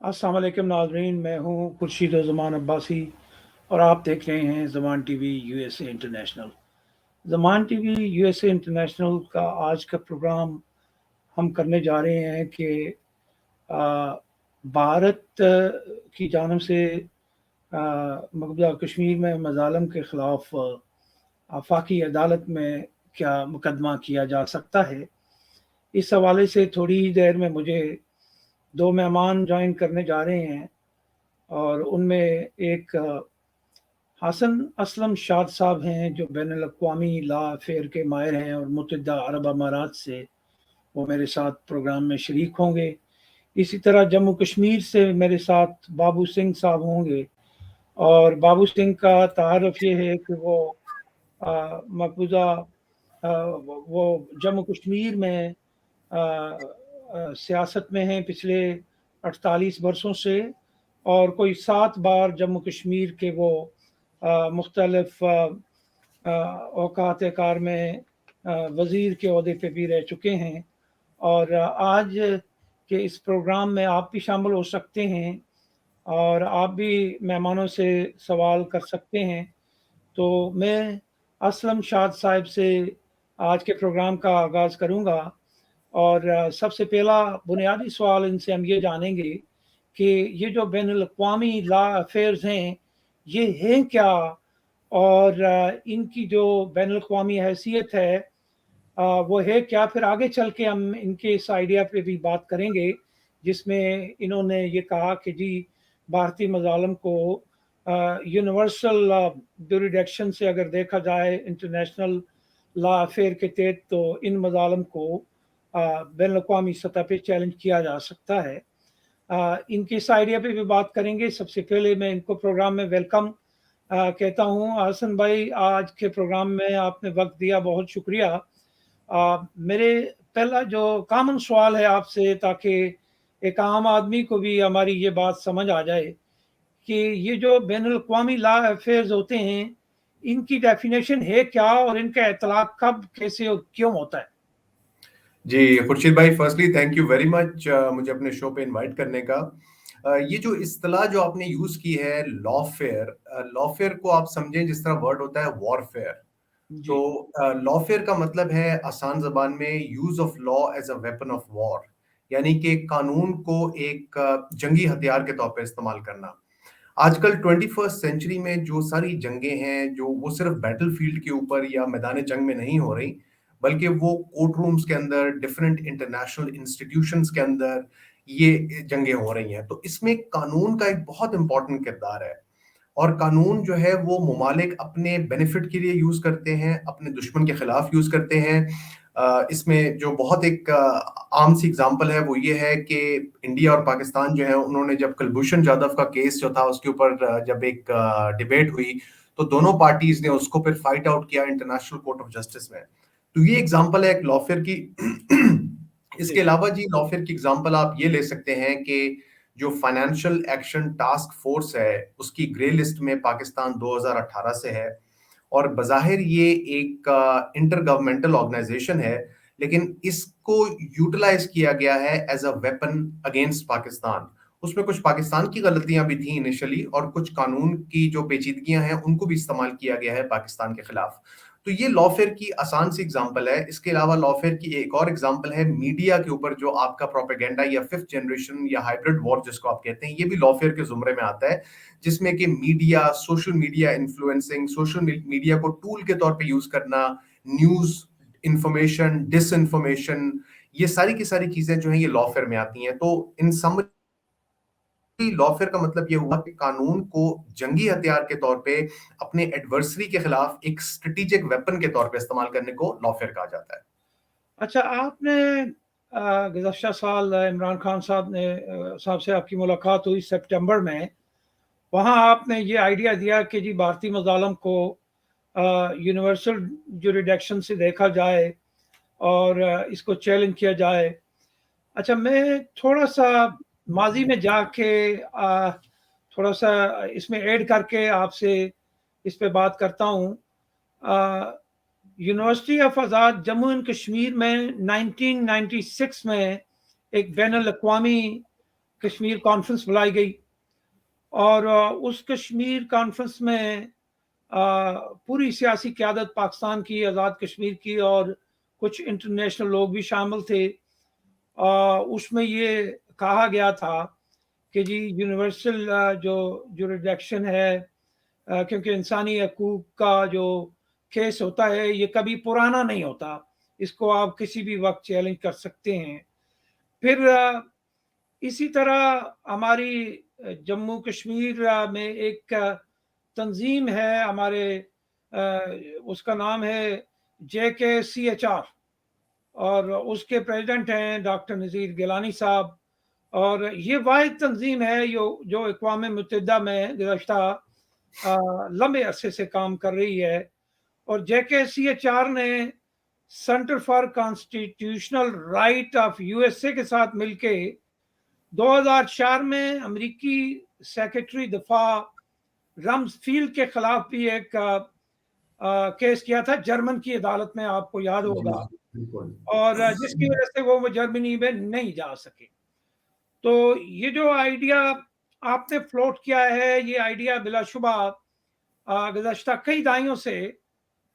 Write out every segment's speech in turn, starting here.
अस्सलाम वालेकुम नाज़रीन, मैं हूँ खुर्शीद ज़मान अब्बासी और आप देख रहे हैं ज़मान टीवी यूएसए इंटरनेशनल। ज़मान टीवी यूएसए इंटरनेशनल का आज का प्रोग्राम हम करने जा रहे हैं कि आ, भारत की जानब से मकबूजा कश्मीर में मज़ालम के ख़िलाफ़ आफाकी अदालत में क्या मुकदमा किया जा सकता है। इस हवाले से थोड़ी ही देर में मुझे दो मेहमान ज्वाइन करने जा रहे हैं और उनमें एक हसन असलम शाद साहब हैं जो बैन अवी लॉ अफेयर के माहिर हैं और मुत्तहिदा अरब अमारात से वो मेरे साथ प्रोग्राम में शरीक होंगे। इसी तरह जम्मू कश्मीर से मेरे साथ बाबू सिंह साहब होंगे और बाबू सिंह का तारफ़ ये है कि वो मकबूजा वो जम्मू कश्मीर में सियासत में हैं पिछले 48 बरसों से और कोई 7 बार जम्मू कश्मीर के वो मुख्तलिफ औकात कार में वज़ीर के ओहदे पे भी रह चुके हैं और आज के इस प्रोग्राम में आप भी शामिल हो सकते हैं और आप भी मेहमानों से सवाल कर सकते हैं। तो मैं असलम शाद साहब से आज के प्रोग्राम का आगाज़ करूँगा और सबसे पहला बुनियादी सवाल इनसे हम ये जानेंगे कि ये जो बैनुल-अक़वामी लॉ अफ़ेयर्स हैं, ये हैं क्या? और इनकी जो बैनुल-अक़वामी हैसियत है वो है क्या? फिर आगे चल के हम इनके इस आइडिया पे भी बात करेंगे, जिसमें इन्होंने ये कहा कि जी भारतीय मज़ालिम को यूनिवर्सल जुरिडिक्शन से अगर देखा जाए इंटरनेशनल लॉ अफेयर के तहत तो इन मज़ालिम को बैनुल-अक़वामी सतह पे चैलेंज किया जा सकता है। इनके इस आइडिया पे भी बात करेंगे। सबसे पहले मैं इनको प्रोग्राम में वेलकम कहता हूँ। हसन भाई, आज के प्रोग्राम में आपने वक़्त दिया, बहुत शुक्रिया। मेरे पहला जो कॉमन सवाल है आपसे, ताकि एक आम आदमी को भी हमारी ये बात समझ आ जाए कि ये जो बैनुल-अक़वामी लॉ अफ़ेयर्स होते हैं, इनकी डेफ़िनेशन है क्या और इनका इतलाक़ कब, कैसे और क्यों होता है? जी, खुर्शीद भाई, firstly thank you very much मुझे अपने शो पे इनवाइट करने का। ये जो इस्तिलाह जो आपने यूज़ की है लॉफ़ेयर को आप समझें जिस तरह वर्ड होता है वॉरफेयर। तो जी। लॉफ़ेयर का मतलब है आसान ज़बान में use of law as a weapon of war, यानी कि कानून को एक जंगी हथियार के तौर पे इस्तेमाल करना। आजकल 21st सेंचुरी में जो सारी जंगें हैं, जो वो सिर्फ बैटलफील्ड के ऊपर या मैदान जंग में नहीं हो रही, बल्कि वो कोर्ट रूम्स के अंदर, डिफरेंट इंटरनेशनल इंस्टीट्यूशंस के अंदर ये जंगें हो रही हैं। तो इसमें कानून का एक बहुत इंपॉर्टेंट किरदार है और कानून जो है वो ममालिक अपने बेनिफिट के लिए यूज़ करते हैं, अपने दुश्मन के खिलाफ यूज़ करते हैं। इसमें जो बहुत एक आम सी एग्जांपल है वो ये है कि इंडिया और पाकिस्तान जो है उन्होंने जब कुलभूषण जाधव का केस जो था उसके ऊपर जब एक डिबेट हुई, तो दोनों पार्टीज ने उसको फिर फाइट आउट किया इंटरनेशनल कोर्ट ऑफ जस्टिस में। तो ये एग्जांपल है एक लॉफेयर की। इसके जी। अलावा जी लॉफेयर की एग्जांपल आप ये ले सकते हैं कि जो फाइनेंशियल एक्शन टास्क फोर्स है उसकी ग्रे लिस्ट में पाकिस्तान 2018 से है और बज़ाहिर ये एक इंटर गवर्नमेंटल ऑर्गेनाइजेशन है, लेकिन इसको यूटिलाइज किया गया है as a weapon against Pakistan. उसमें कुछ पाकिस्तान की गलतियां भी थी इनिशियली और कुछ कानून की जो पेचीदगियां हैं उनको भी इस्तेमाल किया गया है पाकिस्तान के खिलाफ। तो ये लॉफेयर की आसान सी एग्जांपल है। इसके अलावा लॉफेयर की एक और एग्जांपल है मीडिया के ऊपर, जो आपका प्रोपेगेंडा या फिफ्थ जनरेशन या हाइब्रिड वॉर जिसको आप कहते हैं, ये भी लॉफेयर के जुमरे में आता है, जिसमें कि media, social media influencing, social media को टूल के तौर पे यूज करना, न्यूज, इंफॉर्मेशन, डिसइंफॉर्मेशन, ये सारी की सारी चीजें जो हैं ये लॉफेयर में आती हैं। तो इन समरी लॉफेयर का मतलब ये हुआ कि कानून को जंगी हथियार के तौर पे अपने एडवर्सरी के खिलाफ एक स्ट्रेटेजिक वेपन के तौर पे इस्तेमाल करने को लॉफेयर कहा जाता है। अच्छा, आपने गुज़श्ता साल इमरान खान साहब से आपकी मुलाकात हुई सितंबर में। वहाँ आपने ये आइडिया दिया कि जी भारतीय मज़ालिम को यूनिवर्सल जुरिडिक्शन से देखा जाए और इसको चैलेंज किया जाए। अच्छा, मैं थोड़ा-सा माज़ी में जाके थोड़ा-सा इसमें ऐड करके आपसे इस पे बात करता हूँ। University of Azad Jammu and Kashmir में 1996 में एक बैनुल-अक़वामी कश्मीर कॉन्फ्रेंस बुलाई गई और उस कश्मीर कॉन्फ्रेंस में पूरी सियासी क़यादत पाकिस्तान की, आज़ाद कश्मीर की और कुछ इंटरनेशनल लोग भी शामिल थे। उसमें ये कहा गया था कि जी यूनिवर्सल जो जुरिसडिक्शन है, क्योंकि इंसानी हकूक़ का जो केस होता है ये कभी पुराना नहीं होता, इसको आप किसी भी वक़्त चैलेंज कर सकते हैं। फिर इसी तरह हमारी जम्मू कश्मीर में एक तंज़ीम है हमारे, उसका नाम है JKCHR और उसके प्रेसिडेंट हैं डॉक्टर नज़ीर गिलानी साहब। और ये वाहिद तंज़ीम है जो अक़वाम मुत्तहिदा में गुज़श्ता लंबे अरसे से काम कर रही है। और JKCHR ने centre for constitutional right of USA के साथ मिलके 2004 में अमेरिकी सेक्रेटरी दिफा रम्सफील्ड के खिलाफ भी एक केस किया था जर्मन की अदालत में, आपको याद होगा, और जिसकी वजह से वो जर्मनी में नहीं जा सके। तो ये जो आइडिया आपने फ्लोट किया है, ये आइडिया बिलाशुबा गुज़श्ता कई दहाइयों से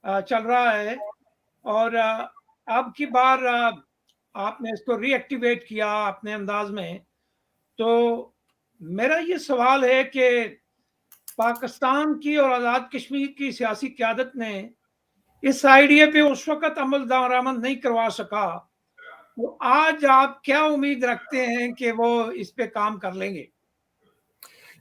चल रहा है और अब की बार आपने इसको रीएक्टिवेट किया अपने अंदाज में। तो मेरा ये सवाल है कि पाकिस्तान की और आज़ाद कश्मीर की सियासी क़यादत ने इस आइडिया पे उस वक़्त अमल दरामद नहीं करवा सका, तो आज आप क्या उम्मीद रखते हैं कि वो इस पे काम कर लेंगे?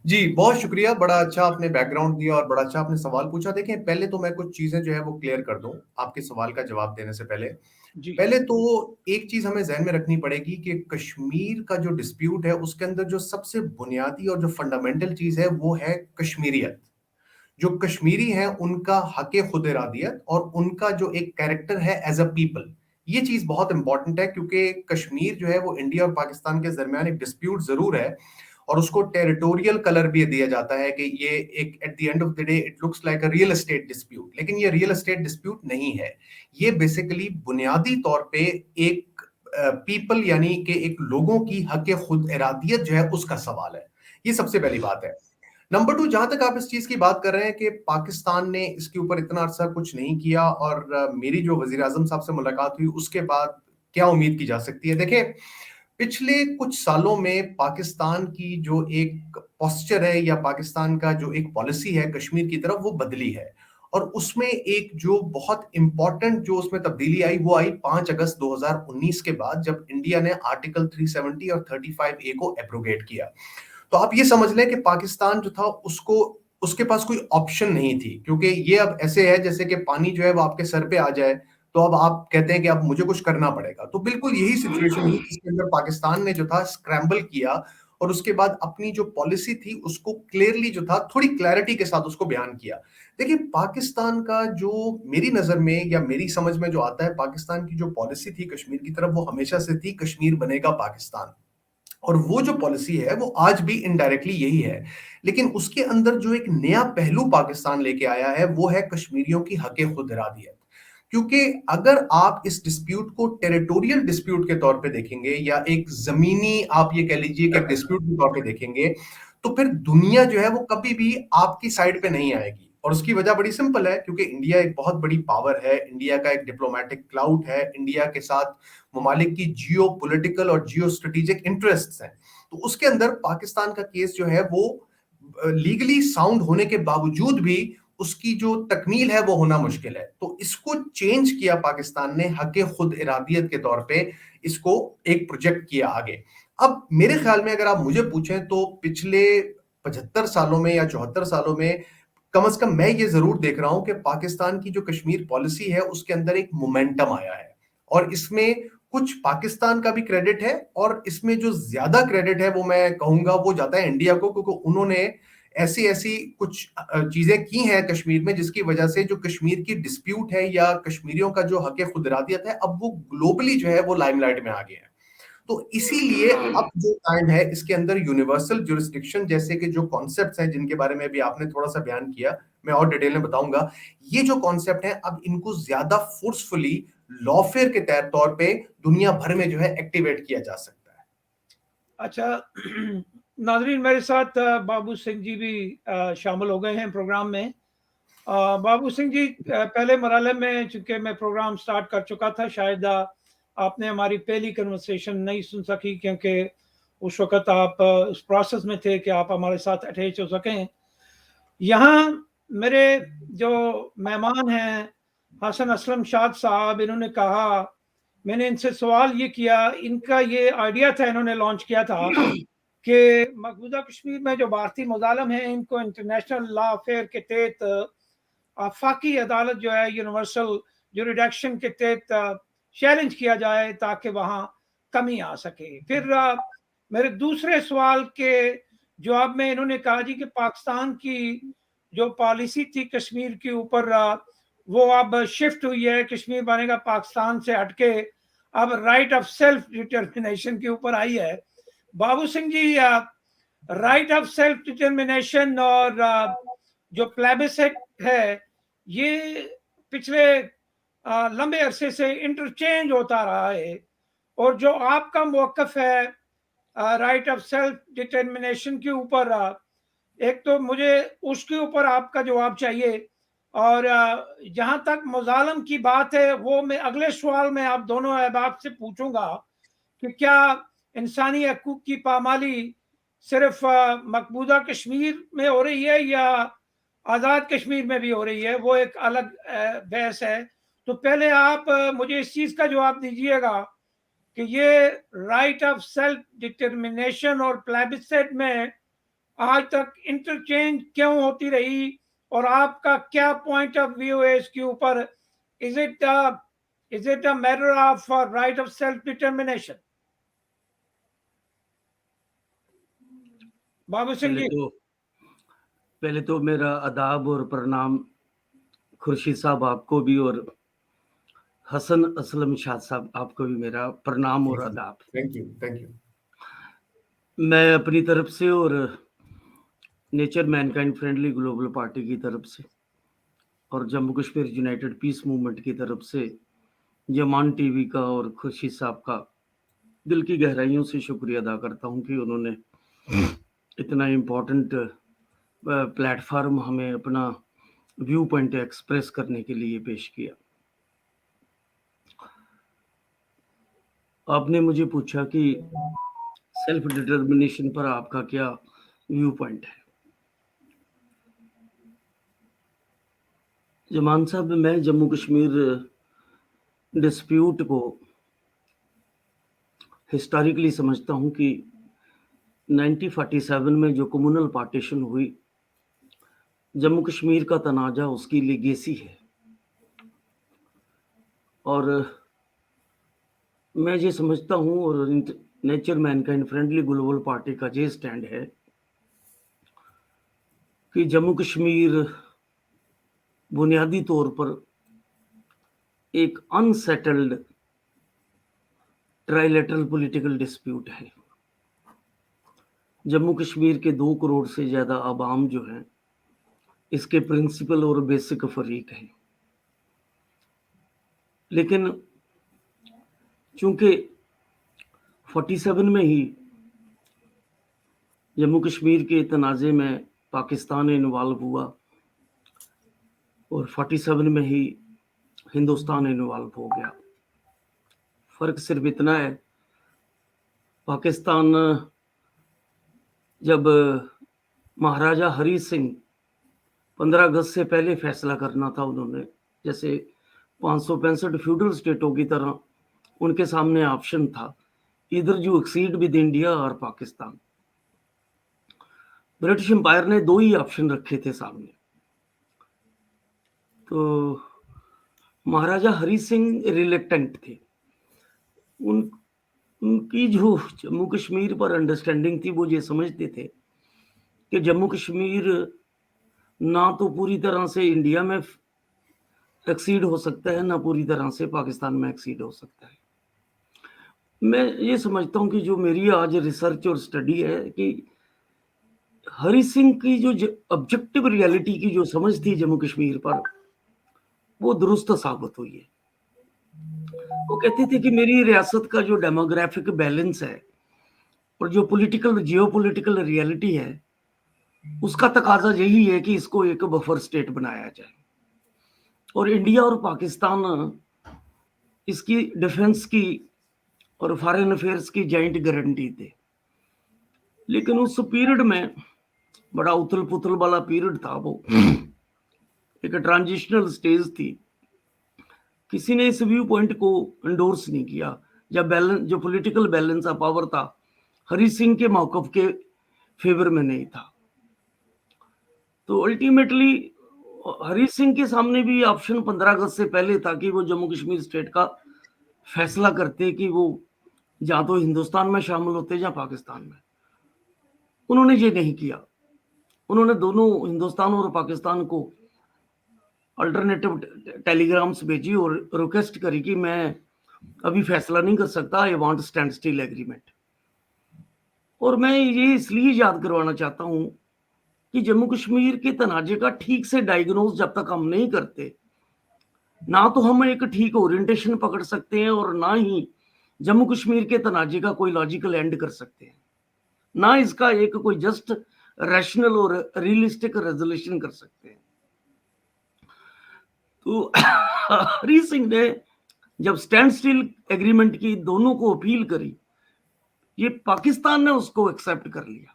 जी, बहुत शुक्रिया। बड़ा अच्छा आपने बैकग्राउंड दिया और बड़ा अच्छा आपने सवाल पूछा। देखिए, पहले तो मैं कुछ चीज़ें जो है वो क्लियर कर दूँ, आपके सवाल का जवाब देने से पहले। जी, पहले तो एक चीज़ हमें ज़हन में रखनी पड़ेगी कि कश्मीर का जो डिस्प्यूट है, उसके अंदर जो सबसे बुनियादी और जो फंडामेंटल चीज़ है, वो है कश्मीरियत। जो कश्मीरी हैं, उनका हक़-ए-खुद-इरादियत और उनका जो एक कैरेक्टर है एज़ अ पीपल, ये चीज़ बहुत इम्पोर्टेंट है क्योंकि कश्मीर जो है वो इंडिया और पाकिस्तान के दरमियान एक डिस्प्यूट ज़रूर है और उसको टेरिटोरियल कलर भी दिया जाता है कि ये एक at the end of the day it looks like a real estate dispute, लेकिन ये रियल एस्टेट डिस्प्यूट नहीं है। ये बेसिकली बुनियादी तौर पे एक पीपल यानी कि एक लोगों की हक़-ए-खुद-इरादियत जो है उसका सवाल है। ये सबसे पहली बात है। नंबर 2, जहां तक आप इस चीज की बात कर रहे हैं कि पाकिस्तान ने इसके ऊपर इतना अरसा कुछ नहीं किया और मेरी जो वजीर आजम साहब से मुलाकात हुई उसके बाद क्या उम्मीद की जा सकती है। देखिए, पिछले कुछ सालों में पाकिस्तान की जो एक पोस्चर है या पाकिस्तान का जो एक पॉलिसी है कश्मीर की तरफ, वो बदली है और उसमें एक जो बहुत इंपॉर्टेंट जो उसमें तब्दीली आई वो आई 5 अगस्त 2019 के बाद, जब इंडिया ने आर्टिकल 370 और 35A को एब्रोगेट किया। तो आप ये समझ लें कि पाकिस्तान जो था उसको उसके पास कोई ऑप्शन नहीं थी, क्योंकि ये अब ऐसे है जैसे कि पानी जो है वो आपके सर पे आ जाए, तो अब आप कहते हैं कि अब मुझे कुछ करना पड़ेगा। तो बिल्कुल यही सिचुएशन हुई जिसके अंदर पाकिस्तान ने जो था स्क्रैम्बल किया और उसके बाद अपनी जो पॉलिसी थी उसको क्लियरली जो था थोड़ी क्लैरिटी के साथ उसको बयान किया। देखिए, पाकिस्तान का जो मेरी नजर में या मेरी समझ में जो आता है, पाकिस्तान की जो पॉलिसी थी कश्मीर की तरफ वो हमेशा से थी कश्मीर बनेगा पाकिस्तान, और वो जो पॉलिसी है वो आज भी इनडायरेक्टली यही है। लेकिन उसके अंदर जो एक नया पहलू पाकिस्तान लेके आया है वो है कश्मीरियों की हक़ खुद इरादियत। क्योंकि अगर आप इस डिस्प्यूट को टेरिटोरियल डिस्प्यूट के तौर पे देखेंगे या एक जमीनी आप ये कह लीजिए कि डिस्प्यूट के तौर पे देखेंगे, तो फिर दुनिया जो है वो कभी भी आपकी साइड पे नहीं आएगी। और उसकी वजह बड़ी सिंपल है, क्योंकि इंडिया एक बहुत बड़ी पावर है, इंडिया का एक डिप्लोमेटिक क्लाउड है, इंडिया के साथ ममालिक की जियो पॉलिटिकल और जियो स्ट्रेटेजिक इंटरेस्ट हैं। तो उसके अंदर पाकिस्तान का केस जो है वो लीगली साउंड होने के बावजूद भी उसकी जो तकमील है वो होना मुश्किल है। तो इसको चेंज किया पाकिस्तान ने हक़ खुद इरादियत के तौर पे, इसको एक प्रोजेक्ट किया आगे। अब मेरे ख्याल में अगर आप मुझे पूछें तो पिछले 75 सालों में या 74 सालों में कम से कम मैं ये जरूर देख रहा हूं कि पाकिस्तान की जो कश्मीर पॉलिसी है उसके अंदर एक मोमेंटम आया है और इसमें कुछ पाकिस्तान का भी क्रेडिट है और इसमें जो ज्यादा क्रेडिट है वो मैं कहूंगा वो जाता है इंडिया को, क्योंकि उन्होंने ऐसी ऐसी कुछ चीजें की हैं कश्मीर में जिसकी वजह से जो कश्मीर की डिस्प्यूट है या कश्मीरियों का जो हक़ खुद इरादियत है अब वो ग्लोबली जो है वो लाइमलाइट में आ गया है। तो इसीलिए अब जो काइंड है इसके अंदर यूनिवर्सल जुरिस्डिक्शन जैसे कि जो कॉन्सेप्ट्स हैं जिनके बारे में भी आपने थोड़ा सा बयान किया, मैं और डिटेल में बताऊंगा। ये जो कॉन्सेप्ट है अब इनको ज्यादा फोर्सफुली लॉफेयर के तौर पे दुनिया भर में जो है एक्टिवेट किया जा सकता है। अच्छा नाजरीन, मेरे साथ बाबू सिंह जी भी शामिल हो गए हैं प्रोग्राम में। बाबू सिंह जी, पहले मरहले में चूंकि मैं प्रोग्राम स्टार्ट कर चुका था, शायद आपने हमारी पहली कन्वर्सेशन नहीं सुन सकी, क्योंकि उस वक्त आप उस प्रोसेस में थे कि आप हमारे साथ अटैच हो सकें। यहाँ मेरे जो मेहमान हैं हसन असलम शाद साहब, इन्होंने कहा, मैंने इनसे सवाल ये किया, इनका ये आइडिया था, इन्होंने लॉन्च किया था कि मकबूजा कश्मीर में जो भारतीय मुजालम हैं, इनको इंटरनेशनल लॉ अफेयर के तहत आफाकी अदालत जो है यूनिवर्सल जुरिडक्शन के तहत चैलेंज किया जाए ताकि वहाँ कमी आ सके। फिर मेरे दूसरे सवाल के जवाब में इन्होंने कहा जी कि पाकिस्तान की जो पॉलिसी थी कश्मीर के ऊपर, वो अब शिफ्ट हुई है, कश्मीर बनेगा पाकिस्तान से हटके अब राइट ऑफ सेल्फ डिटर्मिनेशन के ऊपर आई है। बाबू सिंह जी, राइट ऑफ सेल्फ डिटर्मिनेशन और जो प्लेबिसेट है, ये पिछले लंबे अरसे से इंटरचेंज होता रहा है, और जो आपका मौकफ है राइट ऑफ सेल्फ डिटर्मिनेशन के ऊपर, एक तो मुझे उसके ऊपर आपका जवाब चाहिए, और जहां तक मुजालम की बात है, वो मैं अगले सवाल में आप दोनों अहबाब से पूछूंगा कि क्या इंसानी हकूक की पामाली सिर्फ मकबूजा कश्मीर में हो रही है या आज़ाद कश्मीर में भी हो रही है, वो एक अलग बहस है। तो पहले आप मुझे इस चीज़ का जवाब दीजिएगा कि ये राइट ऑफ सेल्फ डिटर्मिनेशन और प्लेबिसेट में आज तक इंटरचेंज क्यों होती रही, और आपका क्या पॉइंट ऑफ व्यू है इसके ऊपर? Is it a matter of right of self determination? Babu Singh ji. पहले तो मेरा आदाब और प्रणाम खुर्शीद साहब आपको भी, और हसन असलम शाह साहब आपको भी मेरा प्रणाम और आदाब। Thank you, thank you. मैं अपनी तरफ से और nature Mankind friendly global party की तरफ से और Jammu Kashmir United piece movement की तरफ से यमान टीवी का और खुर्शीद साहब का दिल की गहराइयों से शुक्रिया अदा करता हूं कि उन्होंने इतना इम्पोर्टेंट प्लेटफॉर्म हमें अपना व्यू पॉइंट एक्सप्रेस करने के लिए पेश किया। आपने मुझे पूछा कि सेल्फ डिटर्मिनेशन पर आपका क्या व्यू पॉइंट है। जमान साहब, मैं जम्मू कश्मीर डिस्प्यूट को हिस्टोरिकली समझता हूं कि 1947 में जो कम्युनल पार्टीशन हुई, जम्मू कश्मीर का तनाजा उसकी लेगेसी है। और मैं ये समझता हूं, और nature Mankind friendly global party का ये स्टैंड है कि जम्मू कश्मीर बुनियादी तौर पर एक अनसेटल्ड ट्राइलेटरल पॉलिटिकल डिस्प्यूट है। जम्मू कश्मीर के 2 करोड़ से ज्यादा आवाम जो हैं, इसके प्रिंसिपल और बेसिक फरीक हैं। लेकिन चूंकि 47 में ही जम्मू कश्मीर के तनाज़े में पाकिस्तान इन्वॉल्व हुआ और 47 में ही हिंदुस्तान इन्वॉल्व हो गया। फर्क सिर्फ इतना है, पाकिस्तान जब महाराजा हरी सिंह 15 अगस्त से पहले फैसला करना था, उन्होंने जैसे 565 फ्यूडल स्टेटों की तरह उनके सामने ऑप्शन था, इधर यू एक्सीड विद इंडिया और पाकिस्तान। ब्रिटिश एम्पायर ने 2 ही ऑप्शन रखे थे सामने। तो महाराजा हरी सिंह रिलेक्टेंट थे। उनकी जो जम्मू कश्मीर पर अंडरस्टैंडिंग थी, वो ये समझते थे कि जम्मू कश्मीर ना तो पूरी तरह से इंडिया में एक्सीड हो सकता है, ना पूरी तरह से पाकिस्तान में एक्सीड हो सकता है। मैं ये समझता हूँ कि जो मेरी आज रिसर्च और स्टडी है कि हरी सिंह की जो ऑब्जेक्टिव रियलिटी की जो समझ थी जम्मू कश्मीर पर, वो दुरुस्त साबित हुई है। वो कहते थे कि मेरी रियासत का जो डेमोग्राफिक बैलेंस है, और जो जियोपॉलिटिकल रियलिटी है उसका तकाजा यही है कि इसको एक बफर स्टेट बनाया जाए और इंडिया और पाकिस्तान इसकी डिफेंस की और फॉरेन अफेयर्स की जॉइंट गारंटी थे। लेकिन उस पीरियड में बड़ा उथल पुथल वाला पीरियड था, वो एक ट्रांजिशनल स्टेज थी। किसी ने इस व्यू पॉइंट को एंडोर्स नहीं किया। जब जो पॉलिटिकल बैलेंस ऑफ पावर था हरि सिंह के मौकफ के फेवर में नहीं था। तो अल्टीमेटली हरि सिंह के सामने भी ऑप्शन 15 अगस्त से पहले था कि वो जम्मू कश्मीर स्टेट का फैसला करते कि वो या तो हिंदुस्तान में शामिल होते या पाकिस्तान में। उन्होंने ये नहीं किया। उन्होंने दोनों हिंदुस्तान और पाकिस्तान को अल्टरनेटिव टेलीग्राम्स भेजी और रिक्वेस्ट करी कि मैं अभी फैसला नहीं कर सकता, I want stand still agreement. और मैं ये इसलिए याद करवाना चाहता हूं कि जम्मू कश्मीर के तनाजे का ठीक से डायग्नोज जब तक हम नहीं करते, ना तो हम एक ठीक ओरिएंटेशन पकड़ सकते हैं और ना ही जम्मू कश्मीर के तनाजे का कोई लॉजिकल एंड कर सकते हैं, ना इसका एक कोई जस्ट रैशनल और रियलिस्टिक रेजोल्यूशन कर सकते हैं। तो हरि सिंह ने जब स्टैंड स्टिल एग्रीमेंट की दोनों को अपील करी, ये पाकिस्तान ने उसको एक्सेप्ट कर लिया,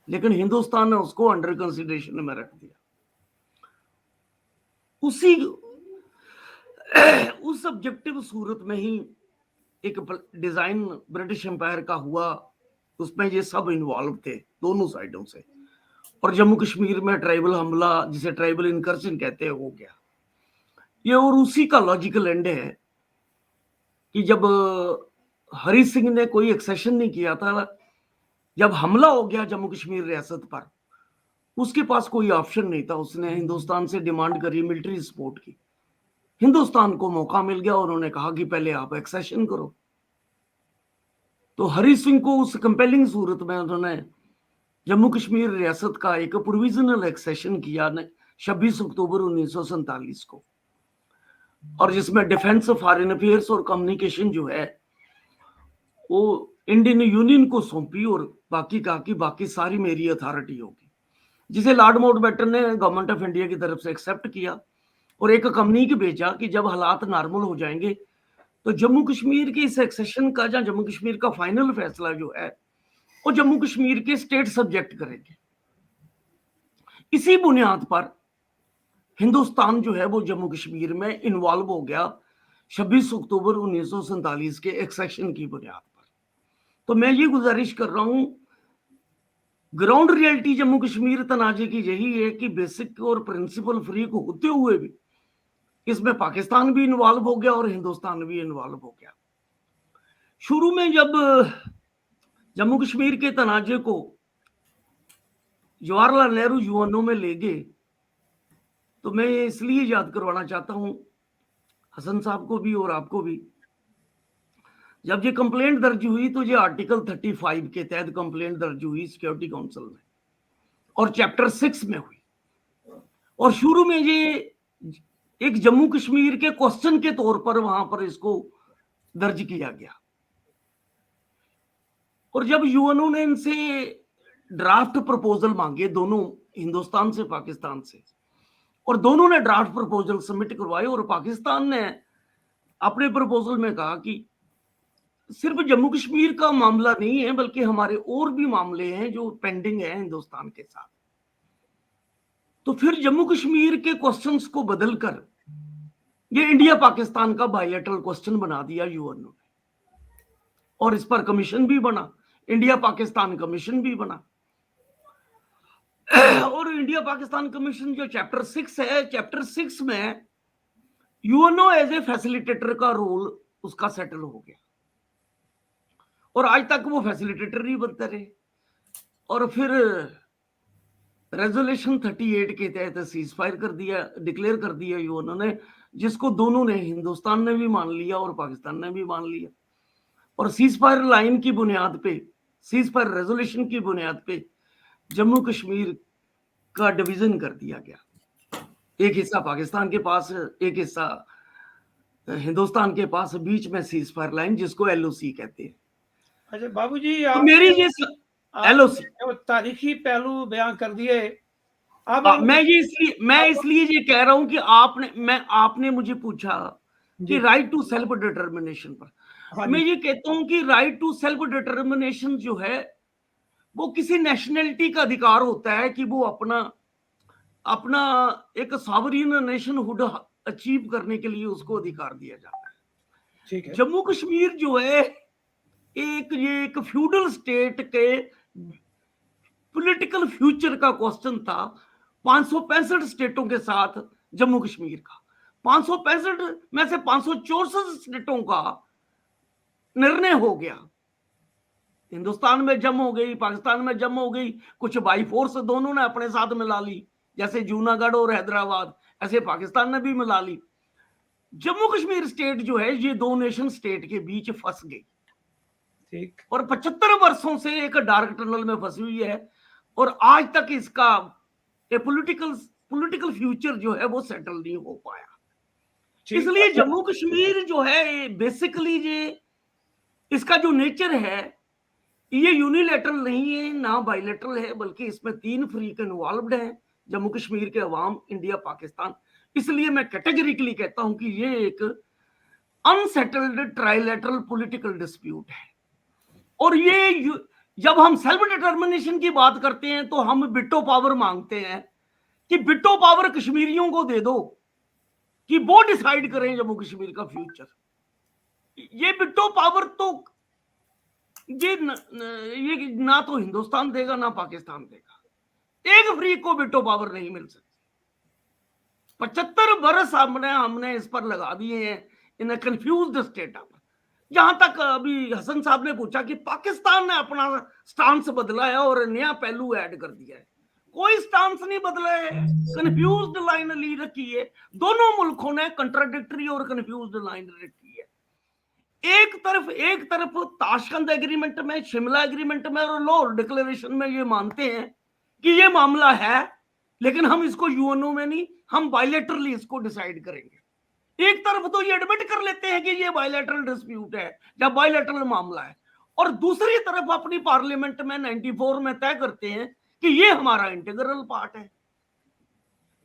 लेकिन हिंदुस्तान ने उसको अंडर कंसिडरेशन में रख दिया। उस ऑब्जेक्टिव सूरत में ही एक डिजाइन ब्रिटिश एम्पायर का हुआ, उसमें ये सब इन्वॉल्व थे दोनों साइडों से, और जम्मू कश्मीर में ट्राइबल हमला, जिसे ट्राइबल इनकर्शन कहते हैं, हो गया ये। और उसी का लॉजिकल एंड है कि जब हरि सिंह ने कोई एक्सेशन नहीं किया था, जब हमला हो गया जम्मू कश्मीर रियासत पर, उसके पास कोई ऑप्शन नहीं था। उसने हिंदुस्तान से डिमांड करी मिलिट्री सपोर्ट की, हिंदुस्तान को मौका मिल गया, उन्होंने कहा कि पहले आप एक्सेशन करो। तो हरि सिंह को उस कंपेलिंग सूरत में उन्होंने जम्मू कश्मीर रियासत का एक प्रोविजनल एक्सेशन किया 26 अक्टूबर 1947 को, और जिसमें डिफेंस, फॉरेन अफेयर्स और कम्युनिकेशन जो है वो इंडियन यूनियन को सौंपी और बाकी कहा कि बाकी सारी मेरी अथॉरिटी होगी, जिसे लॉर्ड माउंटबेटन ने गवर्नमेंट ऑफ इंडिया की तरफ से एक्सेप्ट किया और एक कम्युनिके भेजा कि जब हालात नॉर्मल हो जाएंगे तो जम्मू कश्मीर के इस एक्सेशन का या जम्मू कश्मीर का फाइनल फैसला जो है वो जम्मू कश्मीर के स्टेट सब्जेक्ट करेंगे। इसी बुनियाद पर हिंदुस्तान जो है वो जम्मू कश्मीर में इन्वॉल्व हो गया 26 अक्टूबर 1947 के एक्सेशन की बुनियाद पर। तो मैं ये गुजारिश कर रहा हूं, ग्राउंड रियलिटी जम्मू कश्मीर तनाजे की यही है कि बेसिक और प्रिंसिपल फ्रीक होते हुए भी इसमें पाकिस्तान भी इन्वॉल्व हो गया और हिंदुस्तान भी इन्वॉल्व हो गया। शुरू में जब जम्मू कश्मीर के तनाजे को जवाहरलाल नेहरू यूएनओ में ले गए, तो मैं इसलिए याद करवाना चाहता हूं हसन साहब को भी और आपको भी, जब ये कंप्लेंट दर्ज हुई तो ये आर्टिकल 35 के तहत कंप्लेंट दर्ज हुई सिक्योरिटी काउंसिल में और चैप्टर 6 में हुई। और शुरू में ये एक जम्मू कश्मीर के क्वेश्चन के तौर पर वहां पर इसको दर्ज किया गया। और जब यूएनओ ने इनसे ड्राफ्ट प्रपोजल मांगे, दोनों हिंदुस्तान से पाकिस्तान से, और दोनों ने ड्राफ्ट प्रपोजल सबमिट करवाए, और पाकिस्तान ने अपने प्रपोजल में कहा कि सिर्फ जम्मू कश्मीर का मामला नहीं है बल्कि हमारे और भी मामले हैं जो पेंडिंग है हिंदुस्तान के साथ। तो फिर जम्मू कश्मीर के क्वेश्चंस को बदलकर ये इंडिया पाकिस्तान का बायलैटरल क्वेश्चन बना दिया यूएनओ ने, और इस पर कमीशन भी बना, इंडिया पाकिस्तान कमीशन भी बना। और इंडिया पाकिस्तान कमीशन जो चैप्टर 6 है, चैप्टर 6 में यूएनओ एज ए फैसिलिटेटर का रोल उसका सेटल हो गया, और आज तक वो फैसिलिटेटर ही बनते रहे। और फिर रेजोल्यूशन 38 के तहत सीज फायर कर दिया, डिक्लेयर कर दिया यूएनओ ने, जिसको दोनों ने, हिंदुस्तान ने भी मान लिया और पाकिस्तान ने भी मान लिया। और सीज फायर लाइन की बुनियाद पे, सीज फायर रेजोल्यूशन की बुनियाद पे जम्मू कश्मीर का डिवीजन कर दिया गया। एक हिस्सा पाकिस्तान के पास, एक हिस्सा हिंदुस्तान के पास, बीच में सीज फायर लाइन जिसको एलओसी कहते हैं। अच्छा बाबूजी, तो आप मेरी ये एलओसी, वो तारीखी पहलू बयान कर दिए। अब हम मैं इसलिए ये कह रहा हूं कि आपने मुझे पूछा कि जी, राइट टू सेल्फ डिटर्मिनेशन पर, हाँ मैं जी, ये कहता हूं कि राइट टू सेल्फ डिटर्मिनेशन जो है वो किसी नेशनैलिटी का अधिकार होता है कि वो अपना अपना एक सॉवरेन नेशनहुड अचीव करने के लिए उसको अधिकार दिया जाता है। ठीक है, जम्मू कश्मीर जो है ये एक फ्यूडल स्टेट के पॉलिटिकल फ्यूचर का क्वेश्चन था 565 स्टेटों के साथ जम्मू कश्मीर का। 565 में से 564 स्टेटों का निर्णय हो गया। हिंदुस्तान में जम हो गई, पाकिस्तान में जम हो गई, कुछ बाई फोर्स दोनों ने अपने साथ मिला ली, जैसे जूनागढ़ और हैदराबाद, ऐसे पाकिस्तान ने भी मिला ली। जम्मू कश्मीर स्टेट जो है ये दो नेशन स्टेट के बीच फंस गई ठीक, और 75 वर्षों से एक डार्क टनल में फंसी हुई है और आज तक इसका पॉलिटिकल फ्यूचर जो है वो सेटल नहीं हो पाया। ठीक। इसलिए जम्मू कश्मीर जो है बेसिकली ये इसका जो नेचर है ये यूनिलैटरल नहीं है ना बायलैटरल है, बल्कि इसमें 3 फ्रीक इन्वॉल्व्ड हैं, जम्मू कश्मीर के अवाम, इंडिया, पाकिस्तान। इसलिए मैं कैटेगरिकली कहता हूं कि ये एक अनसेटल्ड ट्राइलैटरल पॉलिटिकल डिस्प्यूट है। और ये जब हम सेल्फ डिटर्मिनेशन की बात करते हैं तो हम बिटो पावर मांगते हैं कि बिटो पावर कश्मीरियों को दे दो कि वो डिसाइड करें जम्मू कश्मीर का फ्यूचर। ये बिटो पावर तो ये ना तो हिंदुस्तान देगा ना पाकिस्तान देगा। एक फ्रीक को बिटो पावर नहीं मिल सकती। 75 वर्ष हमने इस पर लगा दिए हैं इन कंफ्यूज्ड स्टेट। जहां तक अभी हसन साहब ने पूछा कि पाकिस्तान ने अपना स्टांस बदला है और नया पहलू ऐड कर दिया है, कोई स्टांस नहीं बदला है, कंफ्यूज्ड लाइन ली रखी है। दोनों मुल्कों ने कंट्राडिक्टरी और कंफ्यूज्ड लाइन रखी है। एक तरफ ताशकंद एग्रीमेंट में, शिमला एग्रीमेंट में और लाहौर डिक्लेरेशन में ये मानते हैं कि ये मामला है, लेकिन हम इसको यूएनओ में नहीं, हम बायलैटरली इसको डिसाइड करेंगे। एक तरफ तो ये एडमिट कर लेते हैं कि ये बायलैटरल डिस्प्यूट है या बायलैटरल मामला है, और दूसरी तरफ अपनी पार्लियामेंट में 94 में तय करते हैं कि ये हमारा इंटीग्रल पार्ट है।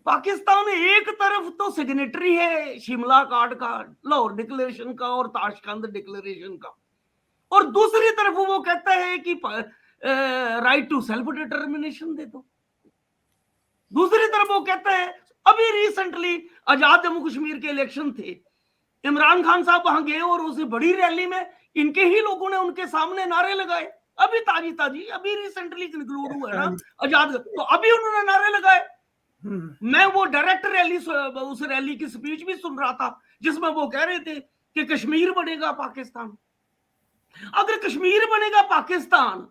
पाकिस्तान एक तरफ तो सिग्नेटरी है शिमला कार्ड का, लाहौर डिक्लेरेशन का और ताशकंद डिक्लेरेशन का, और दूसरी तरफ वो कहता है कि राइट टू सेल्फ डिटर्मिनेशन दे दो। दूसरी तरफ वो कहता है, अभी रिसेंटली आजाद जम्मू कश्मीर के इलेक्शन थे, इमरान खान साहब वहां गए और उस बड़ी रैली में इनके ही लोगों ने उनके सामने नारे लगाए। अभी ताजी अभी रिसेंटली कंक्लूड हुआ है ना आजाद, तो अभी उन्होंने नारे लगाए। मैं वो डायरेक्ट रैली, उस रैली की स्पीच भी सुन रहा था जिसमें वो कह रहे थे कि कश्मीर बनेगा पाकिस्तान। अगर कश्मीर बनेगा पाकिस्तान,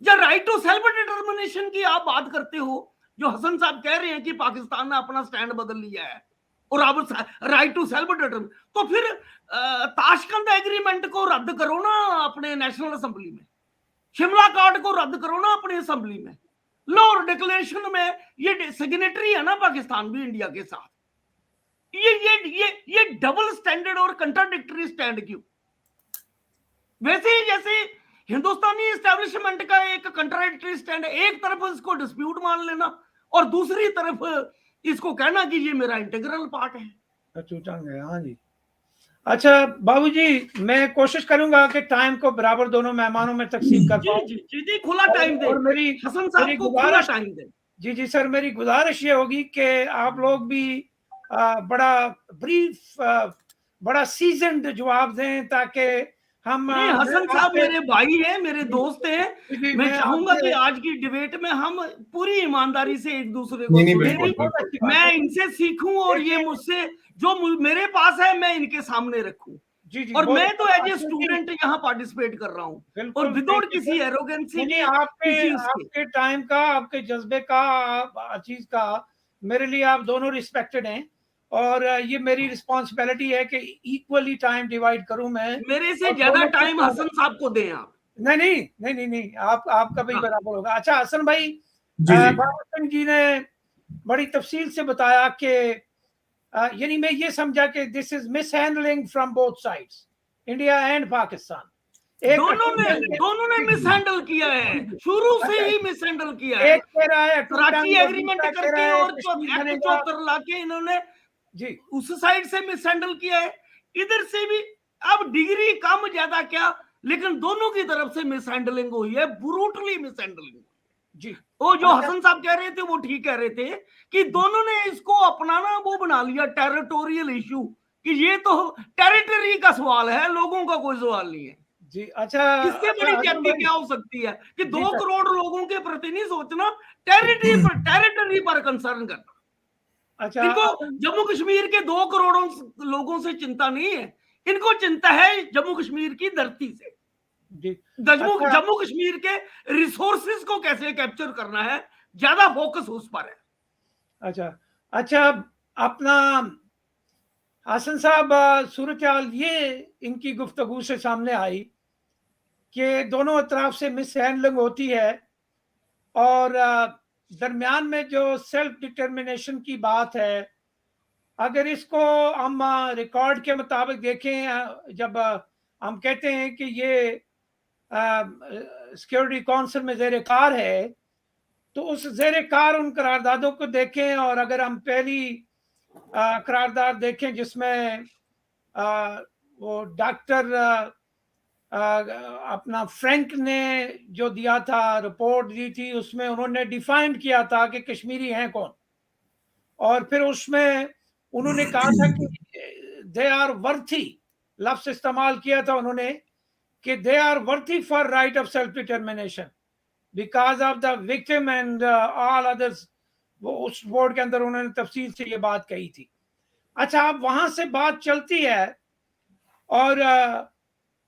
या राइट टू सेल्फ डिटर्मिनेशन की आप बात करते हो, जो हसन साहब कह रहे हैं कि पाकिस्तान ने अपना स्टैंड बदल लिया है और अब राइट टू सेल्फ डिटर्मिनेशन, तो फिर ताशकंद एग्रीमेंट को रद्द करो ना अपने नेशनल असेंबली में, शिमला कार्ड को रद्द करो ना अपनी असेंबली में, लाहौर डिक्लेरेशन में ये सिग्नेटरी है ना पाकिस्तान भी इंडिया के साथ। ये डबल स्टैंडर्ड और कंट्राडिक्टरी स्टैंड क्यों? वैसे ही जैसे हिंदुस्तानी एस्टेब्लिशमेंट का एक कंट्राडिक्टरी स्टैंड है, एक तरफ इसको डिस्प्यूट मान लेना और दूसरी तरफ इसको कहना कि ये मेरा इंटीग्रल पार्ट है। हाँ जी। अच्छा बाबूजी, मैं कोशिश करूंगा कि टाइम को बराबर दोनों मेहमानों में तकसीम कर पाऊं। जी, खुला टाइम दे, और मेरी हसन साहब को खुला टाइम दे। जी सर, मेरी गुजारिश ये होगी कि आप लोग भी बड़ा ब्रीफ, बड़ा सीजन्ड जवाब दें, ताकि हम हसन साहब मेरे भाई हैं, मेरे दोस्त हैं। मैं चाहूंगा कि आज की डिबेट में हम पूरी ईमानदारी से एक दूसरे को सुने, मैं इनसे सीखूं और ये मुझसे जो मेरे पास है मैं इनके सामने रखूं। और मैं तो एज ए स्टूडेंट यहाँ पार्टिसिपेट कर रहा हूँ और विदाउट किसी एरोगेंसी के, आपके टाइम का, आपके जज्बे का, चीज का मेरे लिए आप दोनों रिस्पेक्टेड हैं, और ये मेरी रिस्पॉन्सिबिलिटी है कि इक्वली टाइम डिवाइड करूं मैं। मेरे से ज्यादा टाइम हसन साहब को दें आप। नहीं, आपका भी बराबर होगा। अच्छा हसन भाई, बाबा सिंह जी ने बड़ी तफसील से बताया कि यानी मैं ये समझा कि this is mishandling from both sides, India and Pakistan. दोनों ने मिस हैंडल किया है, शुरू से ही मिस हैंडल किया है। एक कह रहा है कराची एग्रीमेंट करके और एक्ट 74 लाके इन्होंने जी उस साइड से मिस हैंडल किया है, इधर से भी। अब डिग्री कम ज्यादा क्या, लेकिन दोनों की तरफ से मिस हैंडलिंग हुई है, ब्रूटली मिस हैंडलिंग जी। वो जो हसन साहब कह रहे थे वो ठीक कह रहे थे कि दोनों ने इसको अपना ना वो बना लिया टेरिटोरियल इशू, कि ये तो टेरिटरी का सवाल है, लोगों का कोई सवाल नहीं है जी। अच्छा, इससे बड़ी जाति क्या हो सकती है कि 2 करोड़ लोगों के प्रति नहीं सोचना, टेरिटरी पर कंसर्न करना। अच्छा, इनको जम्मू कश्मीर के 2 करोड़ों लोगों से चिंता नहीं है, इनको चिंता है जम्मू कश्मीर की धरती से, जम्मू कश्मीर के रिसोर्सेज को कैसे कैप्चर करना है, ज्यादा फोकस उस पर है। अच्छा, अपना हसन साहब, सूरत हाल ये इनकी गुफ्तगू से सामने आई कि दोनों तरफ से मिस हैंडलिंग होती है, और दरमियान में जो सेल्फ डिटर्मिनेशन की बात है, अगर इसको हम रिकॉर्ड के मुताबिक देखें, जब हम कहते हैं कि ये सिक्योरिटी काउंसिल में ज़ेर कार है, तो उस ज़ेर कार उन करारदादों को देखें, और अगर हम पहली करारदाद देखें जिसमें वो डॉक्टर अपना फ्रैंक ने जो दिया था, रिपोर्ट दी थी, उसमें उन्होंने डिफाइन किया था कि कश्मीरी हैं कौन, और फिर उसमें उन्होंने कहा था कि दे आर वर्थी, लफ्ज इस्तेमाल किया था उन्होंने कि they are worthy for right of self determination because of the victim and all others. वो उस बोर्ड के अंदर उन्होंने तफसील से ये बात कही थी। अच्छा, अब वहां से बात चलती है, और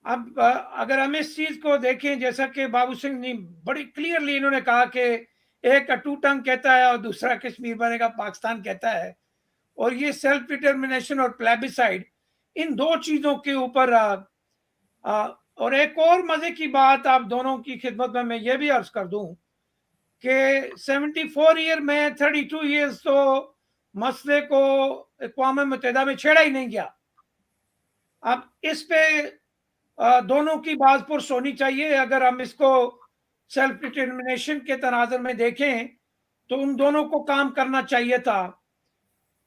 अब अगर हम इस चीज को देखें, जैसा कि बाबू सिंह ने बड़ी क्लियरली इन्होंने कहा कि एक टू टंग कहता है और दूसरा कश्मीर बनेगा पाकिस्तान कहता है, और ये सेल्फ डिटर्मिनेशन और प्लेबिसाइड, इन दो चीजों के ऊपर और एक और मजे की बात आप दोनों की खिदमत में मैं ये भी अर्ज कर दूं कि 74 ईयर में 32 ईयर्स तो मसले को अक़वाम मुत्तहिदा में छेड़ा ही नहीं गया। अब इस पे दोनों की बात पुरस होनी चाहिए। अगर हम इसको सेल्फ डिटर्मिनेशन के तनाज़ुर में देखें तो उन दोनों को काम करना चाहिए था।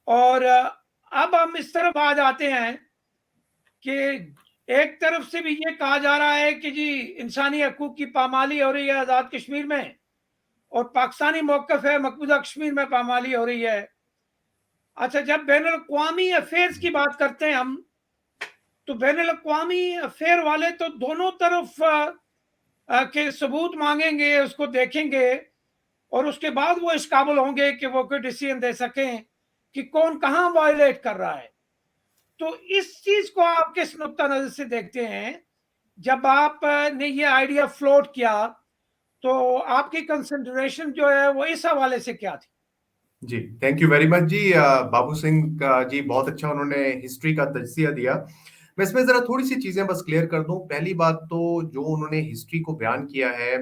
और अब हम इस तरफ आ जाते हैं कि एक तरफ से भी ये कहा जा रहा है कि जी इंसानी हकूक की पामाली हो रही है आज़ाद कश्मीर में, और पाकिस्तानी मौक़िफ़ है मकबूजा कश्मीर में पामाली हो रही है। अच्छा, जब बैनुल अक़वामी अफेयर्स की बात करते हैं हम, तो बैनुल अक़वामी अफेयर वाले तो दोनों तरफ के सबूत मांगेंगे, उसको देखेंगे, और उसके बाद वो इस काबिल होंगे कि वो कोई डिसीजन दे सकें कि कौन कहाँ वायलेट कर रहा है। तो इस चीज को आप किस नुक्ता नजर से देखते हैं? जब आपने ये आइडिया फ्लोट किया तो आपकी कंसिडरेशन जो है वो इस हवाले से क्या थी? जी, थैंक यू वेरी मच जी। बाबू सिंह जी बहुत अच्छा उन्होंने हिस्ट्री का तजज़िया दिया। मैं इसमें जरा थोड़ी सी चीजें बस क्लियर कर दूं। पहली बात तो जो उन्होंने हिस्ट्री को बयान किया है,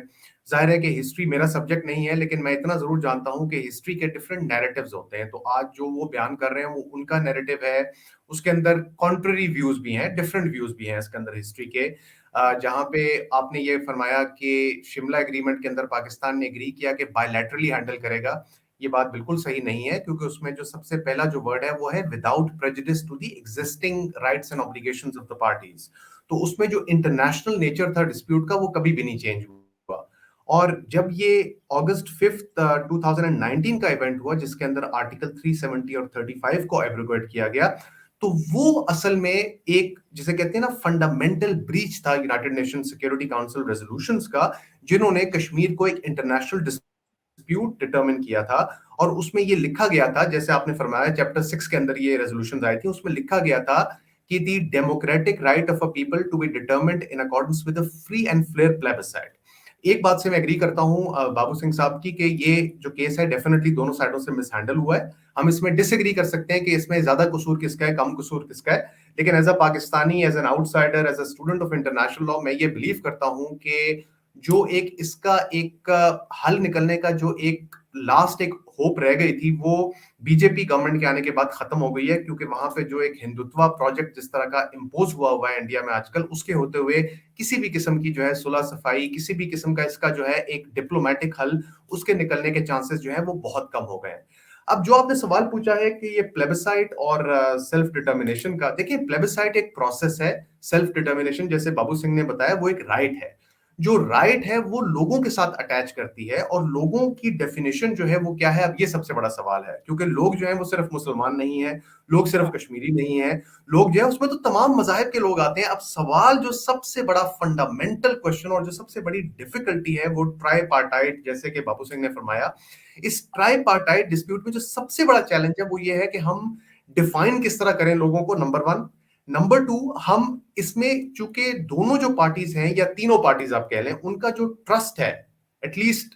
जाहिर है कि हिस्ट्री मेरा सब्जेक्ट नहीं है, लेकिन मैं इतना जरूर जानता हूं कि हिस्ट्री के डिफरेंट नैरेटिव्स होते हैं। तो आज जो वो बयान कर रहे हैं वो उनका नैरेटिव है, उसके अंदर कॉन्ट्ररी व्यूज भी हैं, डिफरेंट व्यूज भी हैं इसके अंदर हिस्ट्री के। जहां पे आपने ये फरमाया कि शिमला एग्रीमेंट के अंदर पाकिस्तान ने एग्री किया कि बायलैटरली हैंडल करेगा, ये बात बिल्कुल सही नहीं है, क्योंकि उसमें जो सबसे पहला जो वर्ड है वो है without prejudice to the existing rights and obligations of the parties. तो उसमें जो इंटरनेशनल नेचर था डिस्प्यूट का वो कभी भी नहीं चेंज हुआ। और जब ये अगस्त 5 2019 का इवेंट हुआ जिसके अंदर आर्टिकल 370 और 35 को एब्रोगेट किया गया, तो वो असल में एक जिसे कहते हैं ना फंडामेंटल ब्रीच था United nation security council resolutions का, जिन्होंने कश्मीर को एक इंटरनेशनल डिस्प्यूट डिटरमिन किया था। और उसमें ये लिखा गया था, जैसे आपने फरमाया चैप्टर 6 के अंदर ये रेजोल्यूशंस आई थी, उसमें लिखा गया था कि the democratic right of a people to be determined in accordance with a free and fair plebiscite. एक बात से मैं एग्री करता हूं बाबू सिंह साहब की कि ये जो केस है डेफिनेटली दोनों साइडों से मिसहैंडल हुआ है। हम इसमें डिसएग्री कर सकते हैं कि इसमें ज्यादा कसूर किसका है, कम कसूर किसका है, लेकिन as a Pakistani, as an outsider, as a student of international law, मैं ये बिलीव करता हूं कि जो एक इसका एक हल निकलने का जो एक लास्ट एक होप रह गई थी, वो बीजेपी गवर्नमेंट के आने के बाद खत्म हो गई है, क्योंकि वहां पे जो एक हिंदुत्व प्रोजेक्ट जिस तरह का इम्पोज हुआ है इंडिया में आजकल, उसके होते हुए किसी भी किस्म की जो है सुलह सफाई, किसी भी किस्म का इसका जो है एक डिप्लोमेटिक हल, उसके निकलने के चांसेस जो है वो बहुत कम हो गए हैं। अब जो आपने सवाल पूछा है कि ये प्लेबिसाइट और सेल्फ डिटर्मिनेशन का, देखिए प्लेबिसाइट एक प्रोसेस है, सेल्फ डिटर्मिनेशन जैसे बाबू सिंह ने बताया वो एक राइट है। जो राइट है वो लोगों के साथ अटैच करती है, और लोगों की डेफिनेशन जो है वो क्या है, अब ये सबसे बड़ा सवाल है, क्योंकि लोग जो है वो सिर्फ मुसलमान नहीं है, लोग सिर्फ कश्मीरी नहीं है, लोग जो है उसमें तो तमाम मजाहब के लोग आते हैं। अब सवाल जो सबसे बड़ा फंडामेंटल क्वेश्चन और जो सबसे बड़ी डिफिकल्टी है वो ट्राईपार्टाइट, जैसे कि बाबू सिंह ने फरमाया, इस ट्राईपार्टाइट डिस्प्यूट में जो सबसे बड़ा चैलेंज है वो ये है कि हम डिफाइन किस तरह करें लोगों को, नंबर वन। नंबर टू, हम इसमें चूंकि दोनों जो पार्टीज हैं या तीनों पार्टीज आप कह लें, उनका जो ट्रस्ट है, एटलीस्ट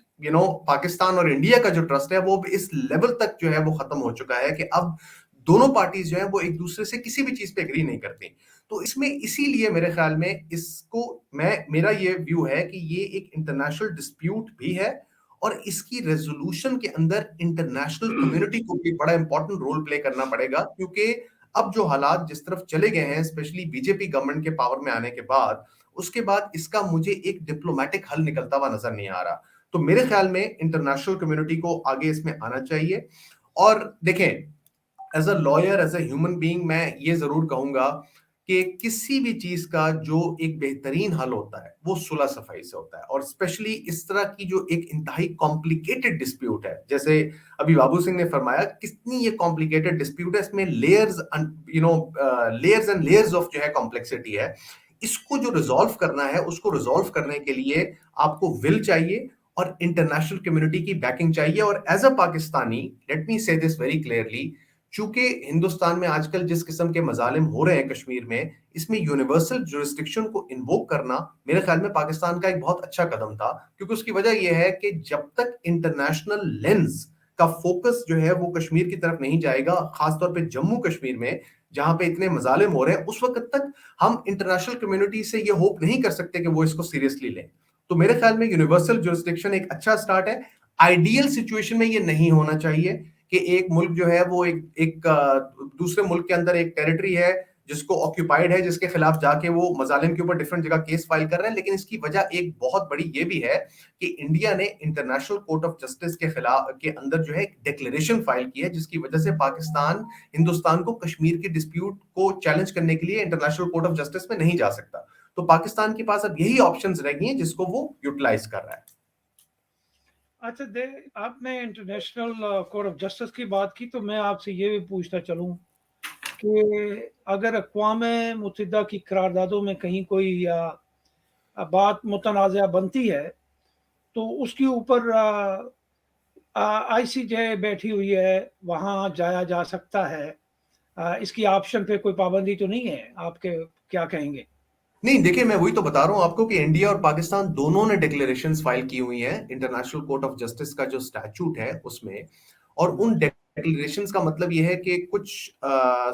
पाकिस्तान और इंडिया का जो ट्रस्ट है वो इस लेवल तक जो है वो खत्म हो चुका है कि अब दोनों पार्टीज जो है वो एक दूसरे से किसी भी चीज पे एग्री नहीं करती। तो इसमें इसीलिए मेरे ख्याल में इसको मेरा ये व्यू है कि ये एक इंटरनेशनल डिस्प्यूट भी है, और इसकी रेजोल्यूशन के अंदर इंटरनेशनल कम्युनिटी को भी बड़ा इंपॉर्टेंट रोल प्ले करना पड़ेगा, क्योंकि अब जो हालात जिस तरफ चले गए हैं, स्पेशली बीजेपी गवर्नमेंट के पावर में आने के बाद, उसके बाद इसका मुझे एक डिप्लोमेटिक हल निकलता हुआ नजर नहीं आ रहा। तो मेरे ख्याल में इंटरनेशनल कम्युनिटी को आगे इसमें आना चाहिए। और देखें, as a lawyer, as a human being, मैं ये जरूर कहूंगा कि किसी भी चीज का जो एक बेहतरीन हल होता है वो सुलह सफाई से होता है, और स्पेशली इस तरह की जो एक इंतहाई कॉम्प्लिकेटेड डिस्प्यूट है, जैसे अभी बाबू सिंह ने फरमाया कितनी ये कॉम्प्लिकेटेड डिस्प्यूट है, इसमें layers layers and layers of जो है कॉम्प्लेक्सिटी है। इसको जो रिजॉल्व करना है, उसको रिजॉल्व करने के लिए आपको विल चाहिए और इंटरनेशनल कम्युनिटी की बैकिंग चाहिए। और as a Pakistani, let me say this very clearly, चूंकि हिंदुस्तान में आजकल जिस किस्म के मजालिम हो रहे हैं कश्मीर में, इसमें यूनिवर्सल जुरिस्डिक्शन को इन्वोक करना मेरे ख्याल में पाकिस्तान का एक बहुत अच्छा कदम था, क्योंकि उसकी वजह यह है कि जब तक इंटरनेशनल लेंस का फोकस जो है वो कश्मीर की तरफ नहीं जाएगा, खासतौर पे जम्मू कश्मीर में जहां पे इतने मजालिम हो रहे हैं, उस वक्त तक हम इंटरनेशनल कम्युनिटी से ये होप नहीं कर सकते कि वो इसको सीरियसली लें। तो मेरे ख्याल में यूनिवर्सल जुरिस्डिक्शन एक अच्छा स्टार्ट है। आइडियल सिचुएशन में ये नहीं होना चाहिए कि एक मुल्क जो है वो एक दूसरे मुल्क के अंदर एक टेरिटरी है जिसको ऑक्यूपाइड है, जिसके खिलाफ जाके वो मजालिम के ऊपर डिफरेंट जगह केस फाइल कर रहे हैं। लेकिन इसकी वजह एक बहुत बड़ी ये भी है कि इंडिया ने इंटरनेशनल कोर्ट ऑफ जस्टिस के खिलाफ के अंदर जो है एक डिक्लेरेशन फाइल की है, जिसकी वजह से पाकिस्तान हिंदुस्तान को कश्मीर के डिस्प्यूट को चैलेंज करने के लिए इंटरनेशनल कोर्ट ऑफ जस्टिस में नहीं जा सकता। तो पाकिस्तान के पास अब यही ऑप्शंस रह गई हैं जिसको वो यूटिलाइज कर रहा है। अच्छा, आपने इंटरनेशनल कोर्ट ऑफ जस्टिस की बात की, तो मैं आपसे ये भी पूछता चलूं कि अगर अक़वाम मुत्तहिदा की करारदादों में कहीं कोई बात मुतनाज़ा बनती है, तो उसके ऊपर ICJ बैठी हुई है, वहाँ जाया जा सकता है। इसकी ऑप्शन पे कोई पाबंदी तो नहीं है? आपके क्या कहेंगे? नहीं, देखिए मैं वही तो बता रहा हूं आपको कि इंडिया और पाकिस्तान दोनों ने डिक्लेरेशंस फाइल की हुई हैं इंटरनेशनल कोर्ट ऑफ जस्टिस का जो स्टैट्यूट है उसमें। और उन डिक्लेरेशंस का मतलब ये है कि कुछ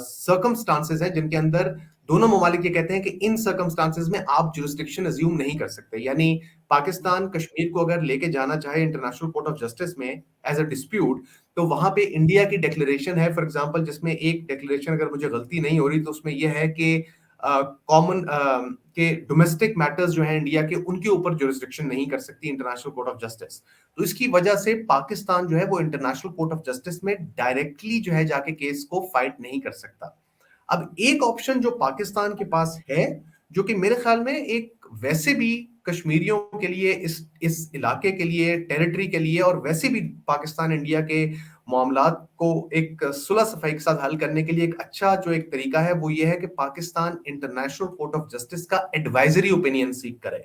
सर्कमस्टांसेस हैं जिनके अंदर दोनों ममालिक ये कहते हैं कि इन सर्कमस्टांसेस में आप जुरिस्डिक्शन अज्यूम नहीं कर सकते। यानी पाकिस्तान कश्मीर को अगर लेके जाना चाहे इंटरनेशनल कोर्ट ऑफ जस्टिस में एज अ डिस्प्यूट, तो वहां पे इंडिया की डिक्लेरेशन है, फॉर एग्जांपल, जिसमें एक डिक्लेरेशन, अगर मुझे गलती नहीं हो रही, तो उसमें यह है कि कॉमन के डोमेस्टिक मैटर्स जो है इंडिया के, उनके ऊपर जुरिस्डिक्शन नहीं कर सकती इंटरनेशनल कोर्ट ऑफ जस्टिस। तो इसकी वजह से पाकिस्तान जो है वो इंटरनेशनल कोर्ट ऑफ जस्टिस में डायरेक्टली जो है जाके केस को फाइट नहीं कर सकता। अब एक ऑप्शन जो पाकिस्तान के पास है, जो कि मेरे ख्याल में एक वैसे भी कश्मीरियों के लिए, इस इलाके के लिए, टेरिटरी के लिए, और वैसे भी पाकिस्तान इंडिया के मामलात को एक सुलह सफाई के साथ हल करने के लिए एक अच्छा जो एक तरीका है, वो ये है कि Pakistan international court of justice का एडवाइजरी ओपिनियन सीख करे।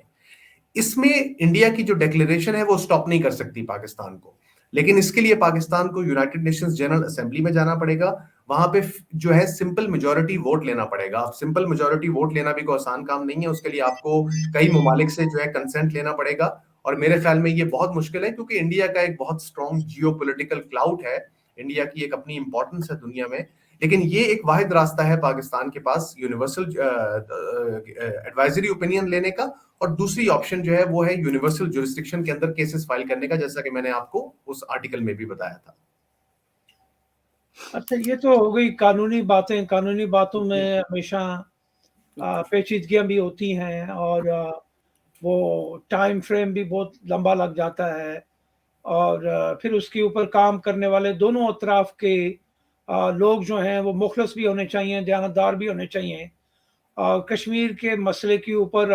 इसमें इंडिया की जो डिक्लेरेशन है वो स्टॉप नहीं कर सकती पाकिस्तान को, लेकिन इसके लिए पाकिस्तान को यूनाइटेड नेशंस जनरल असेंबली में जाना पड़ेगा। वहां पे जो है सिंपल मेजोरिटी वोट लेना पड़ेगा। अब सिंपल मेजोरिटी वोट लेना भी कोई आसान काम नहीं है, उसके लिए आपको कई ममालिक से जो है कंसेंट लेना पड़ेगा। और मेरे ख्याल में ये बहुत मुश्किल है, क्योंकि इंडिया का एक बहुत स्ट्रॉन्ग जियो पोलिटिकल क्लाउड है, इंडिया की एक अपनी इंपॉर्टेंस है दुनिया में। लेकिन ये एक वाहिद रास्ता है पाकिस्तान के पास यूनिवर्सल एडवाइजरी ओपिनियन लेने का, और दूसरी ऑप्शन जो है वो है यूनिवर्सल जुरिस्डिक्शन के अंदर केसेस फाइल करने का, जैसा कि मैंने आपको उस आर्टिकल में भी बताया था। अच्छा, ये तो हो गई कानूनी बातें। कानूनी बातों में हमेशा पेचीदगियां भी होती हैं, और वो टाइम फ्रेम भी बहुत लंबा लग जाता है, और फिर उसके ऊपर काम करने वाले दोनों अतराफ के लोग जो हैं वो मुखलस भी होने चाहिए, दयानतदार भी होने चाहिए। और कश्मीर के मसले के ऊपर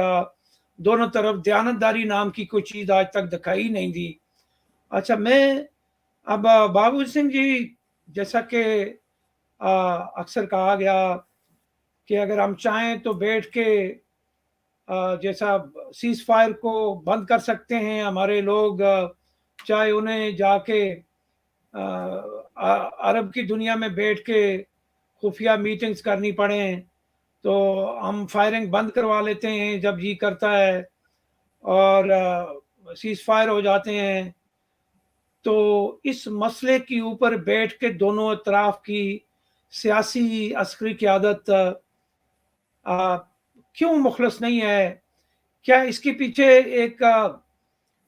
दोनों तरफ दयानतदारी नाम की कोई चीज़ आज तक दिखाई नहीं दी। अच्छा, मैं अब बाबू सिंह जी, जैसा कि अक्सर कहा गया कि अगर हम चाहें तो बैठ के जैसा सीज़ फायर को बंद कर सकते हैं, हमारे लोग चाहे उन्हें जाके अरब की दुनिया में बैठ के खुफिया मीटिंग्स करनी पड़ें, तो हम फायरिंग बंद करवा लेते हैं जब जी करता है, और सीज़ फायर हो जाते हैं। तो इस मसले के ऊपर बैठ के दोनों अतराफ की सियासी अस्करी क़यादत क्यों मुखलस नहीं है? क्या इसके पीछे एक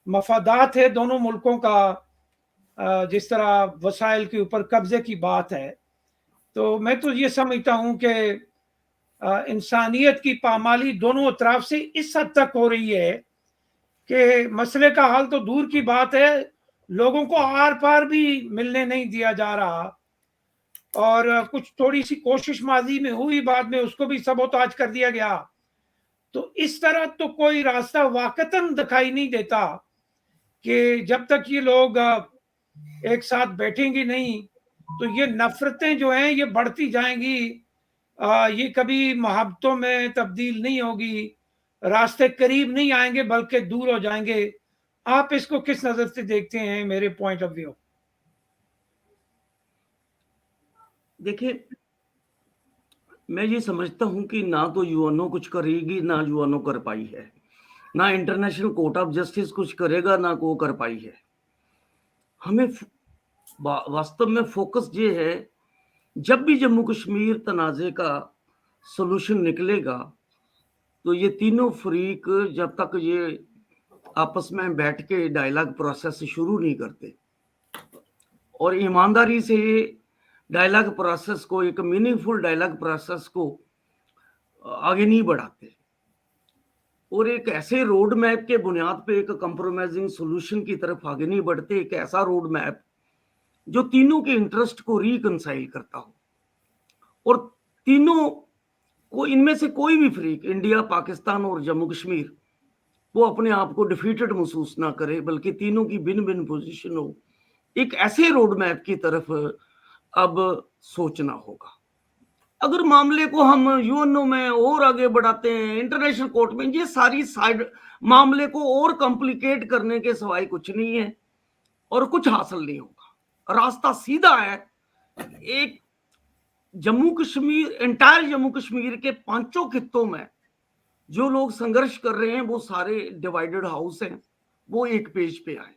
मफादात है दोनों मुल्कों का? जिस तरह वसाइल के ऊपर कब्जे की बात है, तो मैं तो ये समझता हूँ कि इंसानियत की पामाली दोनों अतराफ से इस हद तक हो रही है कि मसले का हल तो दूर की बात है, लोगों को आर पार भी मिलने नहीं दिया जा रहा, और कुछ थोड़ी सी कोशिश माजी में हुई, बाद में उसको भी सबोताज कर दिया गया। तो इस तरह तो कोई रास्ता वाकतन दिखाई नहीं देता कि जब तक ये लोग एक साथ बैठेंगे नहीं, तो ये नफरतें जो हैं ये बढ़ती जाएंगी, ये कभी मोहब्बतों में तब्दील नहीं होगी, रास्ते करीब नहीं आएंगे बल्कि दूर हो जाएंगे। आप इसको किस नजर से देखते हैं, मेरे पॉइंट ऑफ व्यू? देखिए, मैं ये समझता हूं कि ना तो यूएनओ कुछ करेगी, ना यूएनओ कर पाई है, ना इंटरनेशनल कोर्ट ऑफ जस्टिस कुछ करेगा, ना को कर पाई है। हमें वास्तव में फोकस ये है, जब भी जम्मू कश्मीर तनाज़े का सॉल्यूशन निकलेगा, तो ये तीनों फरीक जब तक ये आपस में बैठ के डायलॉग प्रोसेस शुरू नहीं करते और ईमानदारी से डायलॉग प्रोसेस को, एक मीनिंगफुल डायलॉग प्रोसेस को आगे नहीं बढ़ाते और एक ऐसे रोड मैप के बुनियाद पे एक कंप्रोमाइजिंग सॉल्यूशन की तरफ आगे नहीं बढ़ते, एक ऐसा रोड मैप जो तीनों के इंटरेस्ट को रिकंसाइल करता हो और तीनों को, इनमें से कोई भी फरीक, इंडिया, पाकिस्तान और जम्मू कश्मीर, वो अपने आप को डिफीटेड महसूस ना करे, बल्कि तीनों की भिन्न भिन्न पोजीशन हो। एक ऐसे रोड मैप की तरफ अब सोचना होगा। अगर मामले को हम यूएनओ में और आगे बढ़ाते हैं, इंटरनेशनल कोर्ट में, ये सारी साइड मामले को और कॉम्प्लिकेट करने के सिवाय कुछ नहीं है और कुछ हासिल नहीं होगा। रास्ता सीधा है। एक जम्मू कश्मीर, एंटायर जम्मू कश्मीर के 5 खित्तों में जो लोग संघर्ष कर रहे हैं, वो सारे डिवाइडेड हाउस हैं, वो एक पेज पे आए,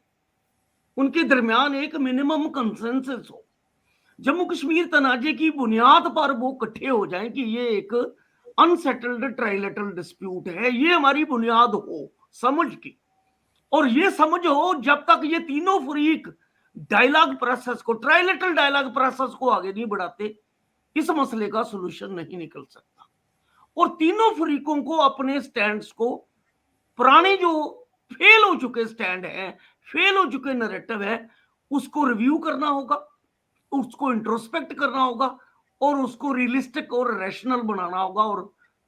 उनके दरमियान एक मिनिमम कंसेंसस हो, जम्मू कश्मीर तनाजे की बुनियाद पर वो इकट्ठे हो जाएं कि ये एक अनसेटल्ड ट्राइलेटरल डिस्प्यूट है, ये हमारी बुनियाद हो समझ की। और ये समझ हो, जब तक ये तीनों फरीक डायलॉग प्रोसेस को, ट्राइलेटरल डायलॉग प्रोसेस को आगे नहीं बढ़ाते, इस मसले का सॉल्यूशन नहीं निकल सकता। और तीनों फरीकों को अपने स्टैंड्स को, पुराने जो फेल हो चुके स्टैंड हैं, फेल हो चुके नैरेटिव है, उसको रिव्यू करना होगा, उसको इंट्रोस्पेक्ट करना होगा और उसको रियलिस्टिक और रैशनल बनाना होगा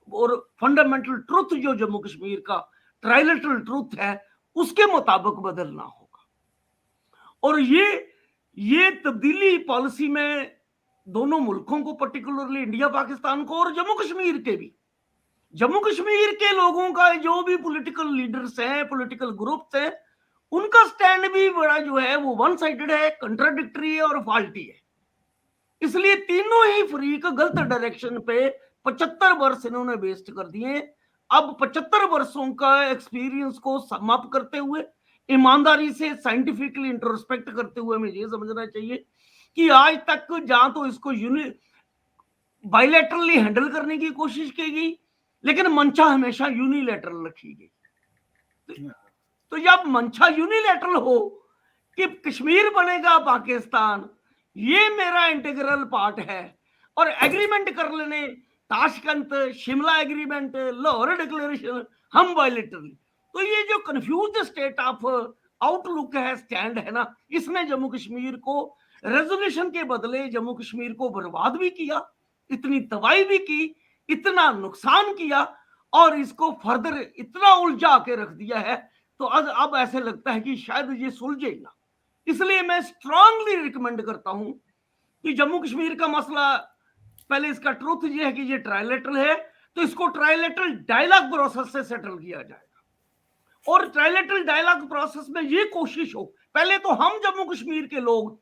और फंडामेंटल ट्रुथ जो जम्मू कश्मीर का ट्राइलेटरल ट्रुथ है, उसके मुताबिक बदलना होगा। और ये तब्दीली पॉलिसी में दोनों मुल्कों को, पर्टिकुलरली इंडिया पाकिस्तान को और जम्मू कश्मीर के भी, जम्मू कश्मीर के लोगों का जो भी पॉलिटिकल लीडर्स हैं, पॉलिटिकल ग्रुप्स हैं, उनका स्टैंड भी बड़ा जो है वो वन साइडेड है, कंट्राडिक्टरी है और फॉल्टी है। इसलिए तीनों ही फरीक गलत डायरेक्शन पे 75 वर्ष इन्होंने वेस्ट कर दिए। अब 75 वर्षों का एक्सपीरियंस को समाप्त करते हुए, ईमानदारी से साइंटिफिकली इंट्रोस्पेक्ट करते हुए, हमें ये समझना चाहिए कि आज तक जहां तो इसको बायलैटरली हैंडल करने की कोशिश की गई, लेकिन मंशा हमेशा यूनिलैटरल रखी गई। तो जब मंशा यूनिलैटरल हो कि कश्मीर बनेगा पाकिस्तान, ये मेरा इंटीग्रल पार्ट है, और एग्रीमेंट कर लेने Tashkent, Shimla agreement, Lahore declaration, हम बायलैटरली, तो ये जो कंफ्यूज स्टेट ऑफ आउटलुक है, स्टैंड है ना, इसने जम्मू कश्मीर को रेजोल्यूशन के बदले जम्मू कश्मीर को बर्बाद भी किया, इतनी तबाही भी की, इतना नुकसान किया, और इसको फर्दर इतना उलझा के रख दिया है। तो अब ऐसे लगता है कि शायद ये सुलझे ना। इसलिए मैं स्ट्रांगली रिकमेंड करता हूं कि जम्मू कश्मीर का मसला, पहले इसका ट्रुथ ये है कि ये ट्राइलेटरल है, तो इसको ट्राइलेटरल डायलॉग प्रोसेस से सेटल किया जाएगा। और ट्राइलेटरल डायलॉग प्रोसेस में ये कोशिश हो, पहले तो हम जम्मू कश्मीर के लोग,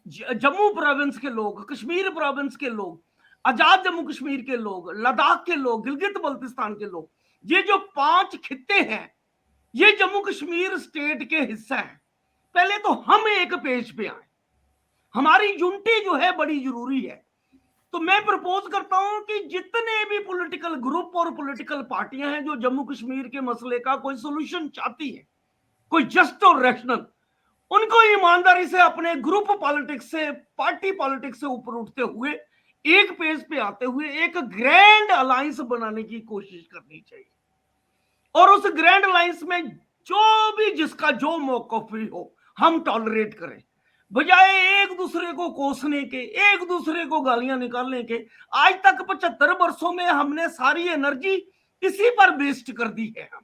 जम्मू प्रोविंस के लोग, कश्मीर प्रोविंस के लोग, आजाद जम्मू कश्मीर के लोग, लद्दाख के लोग, गिलगित बल्तिस्तान के लोग, ये जो 5 खित्ते हैं, ये जम्मू कश्मीर स्टेट के हिस्सा है। पहले तो हम एक पेज पे आए, हमारी यूनिटी जो है बड़ी जरूरी है। तो मैं प्रपोज करता हूं कि जितने भी पॉलिटिकल ग्रुप और पॉलिटिकल पार्टियां हैं जो जम्मू कश्मीर के मसले का कोई सोल्यूशन चाहती है, कोई जस्ट और रैशनल, उनको ईमानदारी से अपने ग्रुप पॉलिटिक्स से, पार्टी पॉलिटिक्स से ऊपर उठते हुए, एक पेज पे आते हुए एक ग्रैंड अलायंस बनाने की कोशिश करनी चाहिए। और उस ग्रैंड अलायंस में जो भी जिसका जो मौक़िफ़ भी हो, हम टॉलरेट करें, बजाय एक दूसरे को कोसने के, एक दूसरे को गालियां निकालने के। आज तक 75 वर्षों में हमने सारी एनर्जी इसी पर वेस्ट कर दी है हम,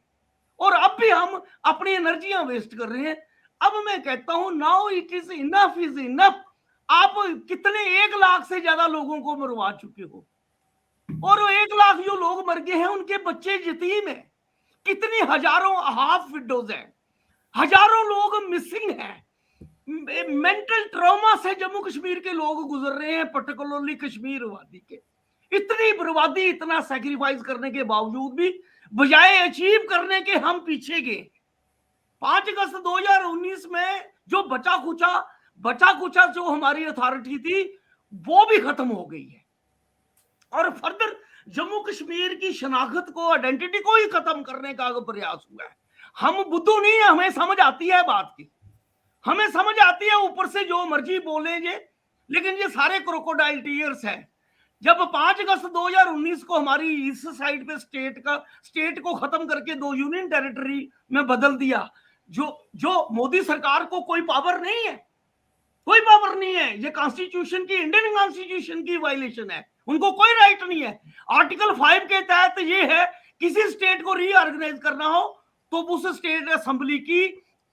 और अब भी हम अपनी एनर्जियां वेस्ट कर रहे हैं। अब मैं कहता हूं now it is enough, is enough. आप कितने 1 लाख से ज्यादा लोगों को मरवा चुके हो, और 1 लाख जो लोग मर गए हैं उनके बच्चे यतीम हैं, कितनी हजारों हाफ विडोज हैं, हजारों लोग मिसिंग हैं, मेंटल ट्रॉमा से जम्मू कश्मीर के लोग गुजर रहे हैं, पर्टिकुलरली कश्मीर वादी के। इतनी बर्बादी, इतना सैक्रिफाइस करने के बावजूद भी बजाय अचीव करने के हम पीछे गए। 5 अगस्त 2019 में जो बचा कुचा जो हमारी अथॉरिटी थी वो भी खत्म हो गई है, और फर्दर जम्मू कश्मीर की शनाख्त को, आइडेंटिटी को ही खत्म करने का प्रयास हुआ है। हम बुद्धू नहीं है, हमें समझ आती है बात की, हमें समझ आती है, ऊपर से जो मर्जी बोले जे, लेकिन ये सारे क्रोकोडाइल टीयर्स हैं। जब 5 अगस्त 2019 को हमारी इस साइड पे स्टेट को खत्म करके 2 यूनियन टेरिटरी में बदल दिया, जो मोदी सरकार को कोई पावर नहीं है, कोई पावर नहीं है, ये कॉन्स्टिट्यूशन की, इंडियन कॉन्स्टिट्यूशन की वायलेशन है, उनको कोई राइट नहीं है। आर्टिकल 5 के तहत ये है, किसी स्टेट को रीऑर्गेनाइज करना हो तो उस स्टेट असेंबली की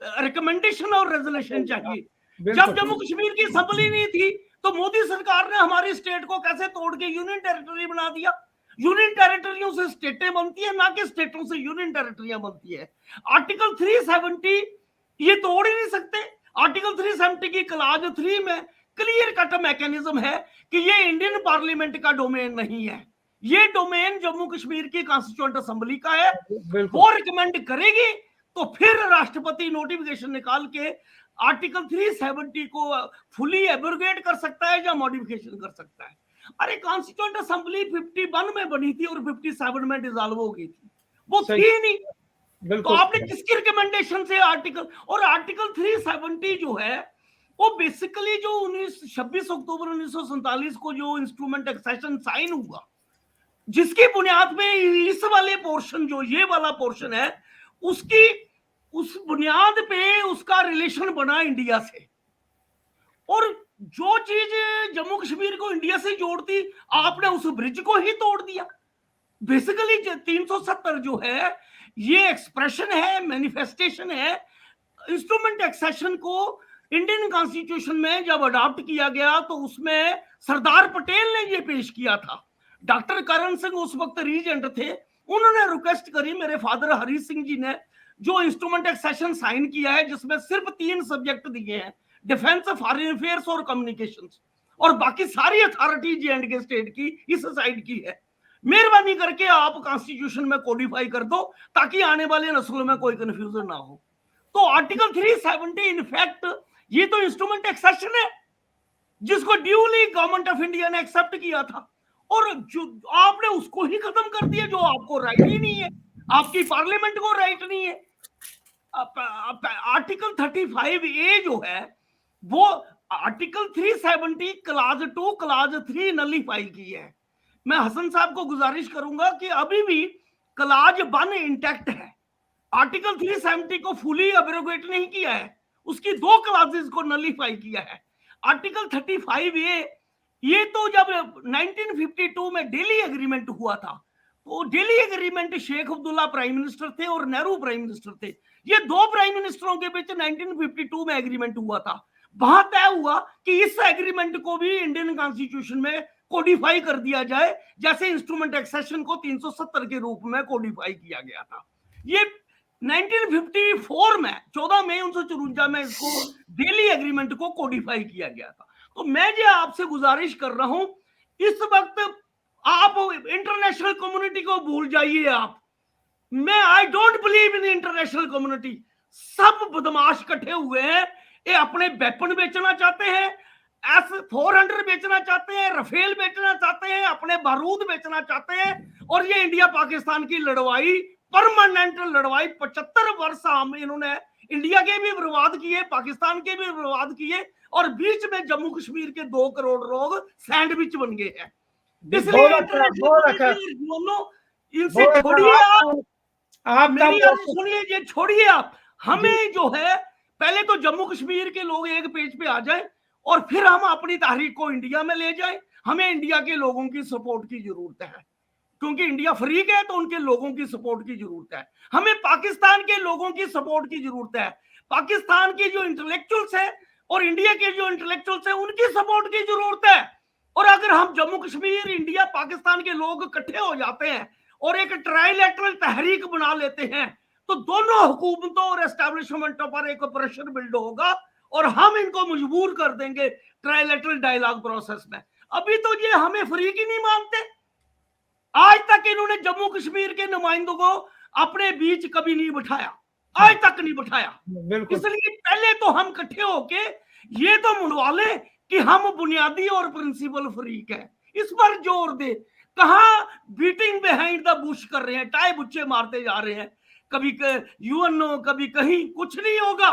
रिकमेंडेशन और रेजोल्यूशन चाहिए। जब जम्मू कश्मीर की असेंबली नहीं थी तो मोदी सरकार ने हमारी स्टेट को कैसे तोड़ के यूनियन टेरिटरी बना दिया। यूनियन टेरिटरियों से स्टेटें बनती है, ना कि स्टेटों से यूनियन टेरिटरियां बनती है। आर्टिकल 370 ये तोड़ ही नहीं सकते। आर्टिकल 370 की क्लॉज 3 में क्लियर कट मैकेनिज्म है कि ये इंडियन पार्लियामेंट का डोमेन नहीं है, ये डोमेन जम्मू कश्मीर की कॉन्स्टिट्यूएंट असेंबली का है। वो रिकमेंड करेगी तो फिर राष्ट्रपति नोटिफिकेशन निकाल के आर्टिकल 370 को फुली एब्रोगेट कर सकता है या मॉडिफिकेशन कर सकता है। अरे कॉन्स्टिट्यूएंट असेंबली 51 में बनी थी और 57 में डिसॉल्व हो गई थी, वो थी नहीं। तो आपने किसकी रिकमेंडेशन से आर्टिकल 370 जो है वो बेसिकली जो 26 अक्टूबर 1947 को जो इंस्ट्रूमेंट एक्सेशन साइन हुआ, जिसकी बुनियाद पे इस वाले पोर्शन, जो ये वाला पोर्शन है, उस बुनियाद पे उसका रिलेशन बना इंडिया से। और जो चीज जम्मू कश्मीर को इंडिया से जोड़ती, आपने उस ब्रिज को ही तोड़ दिया। बेसिकली 370 जो है ये एक्सप्रेशन है, मैनिफेस्टेशन है। इंस्ट्रूमेंट एक्सेशन को इंडियन कॉन्स्टिट्यूशन में जब अडॉप्ट किया गया तो उसमें सरदार पटेल ने ये पेश किया था। डॉक्टर करण सिंह उस वक्त रीजेंट थे, उन्होंने रिक्वेस्ट करी मेरे फादर हरी सिंह जी ने, जो इंस्ट्रूमेंट एक्सेशन साइन किया है जिसमें सिर्फ 3 सब्जेक्ट दिए हैं, डिफेंस, फॉरेन अफेयर्स और कम्युनिकेशंस, और बाकी सारी अथॉरिटी J&K स्टेट की इस साइड की है। मेहरबानी करके आप कॉन्स्टिट्यूशन में कोडिफाई कर दो ताकि आने वाले नस्लों में कोई कंफ्यूजन ना हो। तो आर्टिकल 370 इनफैक्ट ये तो इंस्ट्रूमेंट एक्सेशन है जिसको ड्यूली गवर्नमेंट ऑफ इंडिया ने एक्सेप्ट किया था, और जो आपने उसको ही खत्म कर दिया जो आपको राइट ही नहीं है, आपकी पार्लियामेंट को राइट नहीं है। आर्टिकल 35A जो है वो आर्टिकल 370 क्लाज 2 क्लाज 3 नलीफाई की है। मैं हसन साहब को गुजारिश करूंगा कि अभी भी क्लाज 1 इंटैक्ट है, आर्टिकल 370 को फुली अब्रोगेट नहीं किया है, उसकी 2 क्लासेस को नलीफाई किया है। आर्टिकल 35A ये तो जब 1952 में दिल्ली एग्रीमेंट हुआ था, तो Delhi agreement Sheikh Abdullah prime minister थे और नेहरू प्राइम मिनिस्टर थे, ये 2 प्राइम मिनिस्टरों के बीच 1952 में एग्रीमेंट हुआ था। वहां तय हुआ कि इस एग्रीमेंट को भी इंडियन कॉन्स्टिट्यूशन में कोडिफाई कर दिया जाए, जैसे इंस्ट्रूमेंट एक्सेशन को 370 के रूप में कोडिफाई किया गया था। ये 1954 में 14 मई 1954 में इसको दिल्ली एग्रीमेंट को कोडिफाई किया गया था। तो मैं जो आपसे गुजारिश कर रहा हूं, इस वक्त आप इंटरनेशनल कम्युनिटी को भूल जाइए। आप, मैं I don't believe in international community. सब बदमाश इकट्ठे हुए हैं, ये अपने वेपन बेचना चाहते हैं, S-400 बेचना चाहते हैं, रफेल बेचना चाहते हैं, अपने बारूद बेचना चाहते हैं, और ये इंडिया पाकिस्तान की लड़वाई, परमानेंट लड़वाई 75 वर्ष हम इन्होंने इंडिया के भी बर्बाद किए, पाकिस्तान के भी बर्बाद किए, और बीच में जम्मू कश्मीर के 2 करोड़ लोग सैंडविच बन गए हैं। इसलिए इनसे छोड़िए, आप मेरी सुनिए, ये छोड़िए आप, हमें जो है पहले तो जम्मू कश्मीर के लोग एक पेज पे आ जाए और फिर हम अपनी तहरीक को इंडिया में ले जाएं। हमें इंडिया के लोगों की सपोर्ट की जरूरत है, क्योंकि इंडिया फ्रीक है तो उनके लोगों की सपोर्ट की जरूरत है। हमें पाकिस्तान के लोगों की सपोर्ट की जरूरत है, पाकिस्तान के जो इंटेलेक्चुअल्स है और इंडिया के जो इंटेलेक्चुअल्स है उनकी सपोर्ट की जरूरत है। और अगर हम जम्मू कश्मीर, इंडिया, पाकिस्तान के लोग इकट्ठे हो जाते हैं और एक ट्राइलेटरल तहरीक बना लेते हैं, तो दोनों हुकूमतों और एस्टेब्लिशमेंटों पर एक प्रेशर बिल्ड होगा और हम इनको मजबूर कर देंगे ट्राइलेटरल डायलॉग प्रोसेस में। अभी तो ये हमें फ्रीक ही नहीं मानते। आज तक इन्होंने जम्मू कश्मीर के नुमाइंदों को अपने बीच कभी नहीं बिठाया, आज तक नहीं बिठाया। इसलिए पहले तो हम इकट्ठे होके ये तो मुंडवा लें कि हम बुनियादी और प्रिंसिपल फ्रीक है, इस पर जोर दे। कहां बीटिंग बिहाइंड द बुश कर रहे हैं, टाई बुच्चे मारते जा रहे हैं, कभी यूएनओ कभी कहीं, कुछ नहीं होगा।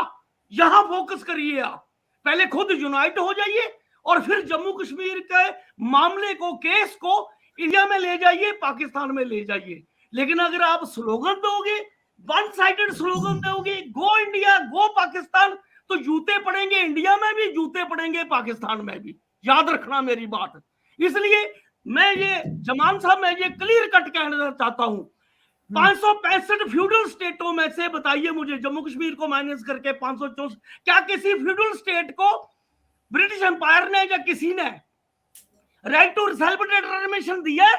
यहां फोकस करिए, आप पहले खुद यूनाइट हो जाइए और फिर जम्मू कश्मीर के मामले को, केस को इंडिया में ले जाइए, पाकिस्तान में ले जाइए। लेकिन अगर आप स्लोगन दोगे, वन साइडेड स्लोगन दोगे, गो इंडिया गो पाकिस्तान, तो जूते पड़ेंगे इंडिया में भी, जूते पड़ेंगे पाकिस्तान में भी, याद रखना मेरी बात। इसलिए मैं ये जमान साहब, मैं ये क्लियर कट कहना चाहता हूं, 565 फ्यूडल स्टेटों में से बताइए मुझे, जम्मू कश्मीर को माइनस करके 564, क्या किसी फ्यूडल स्टेट को ब्रिटिश एम्पायर ने या किसी ने राइट टू सेल्फ डिटरमिनेशन दिया है?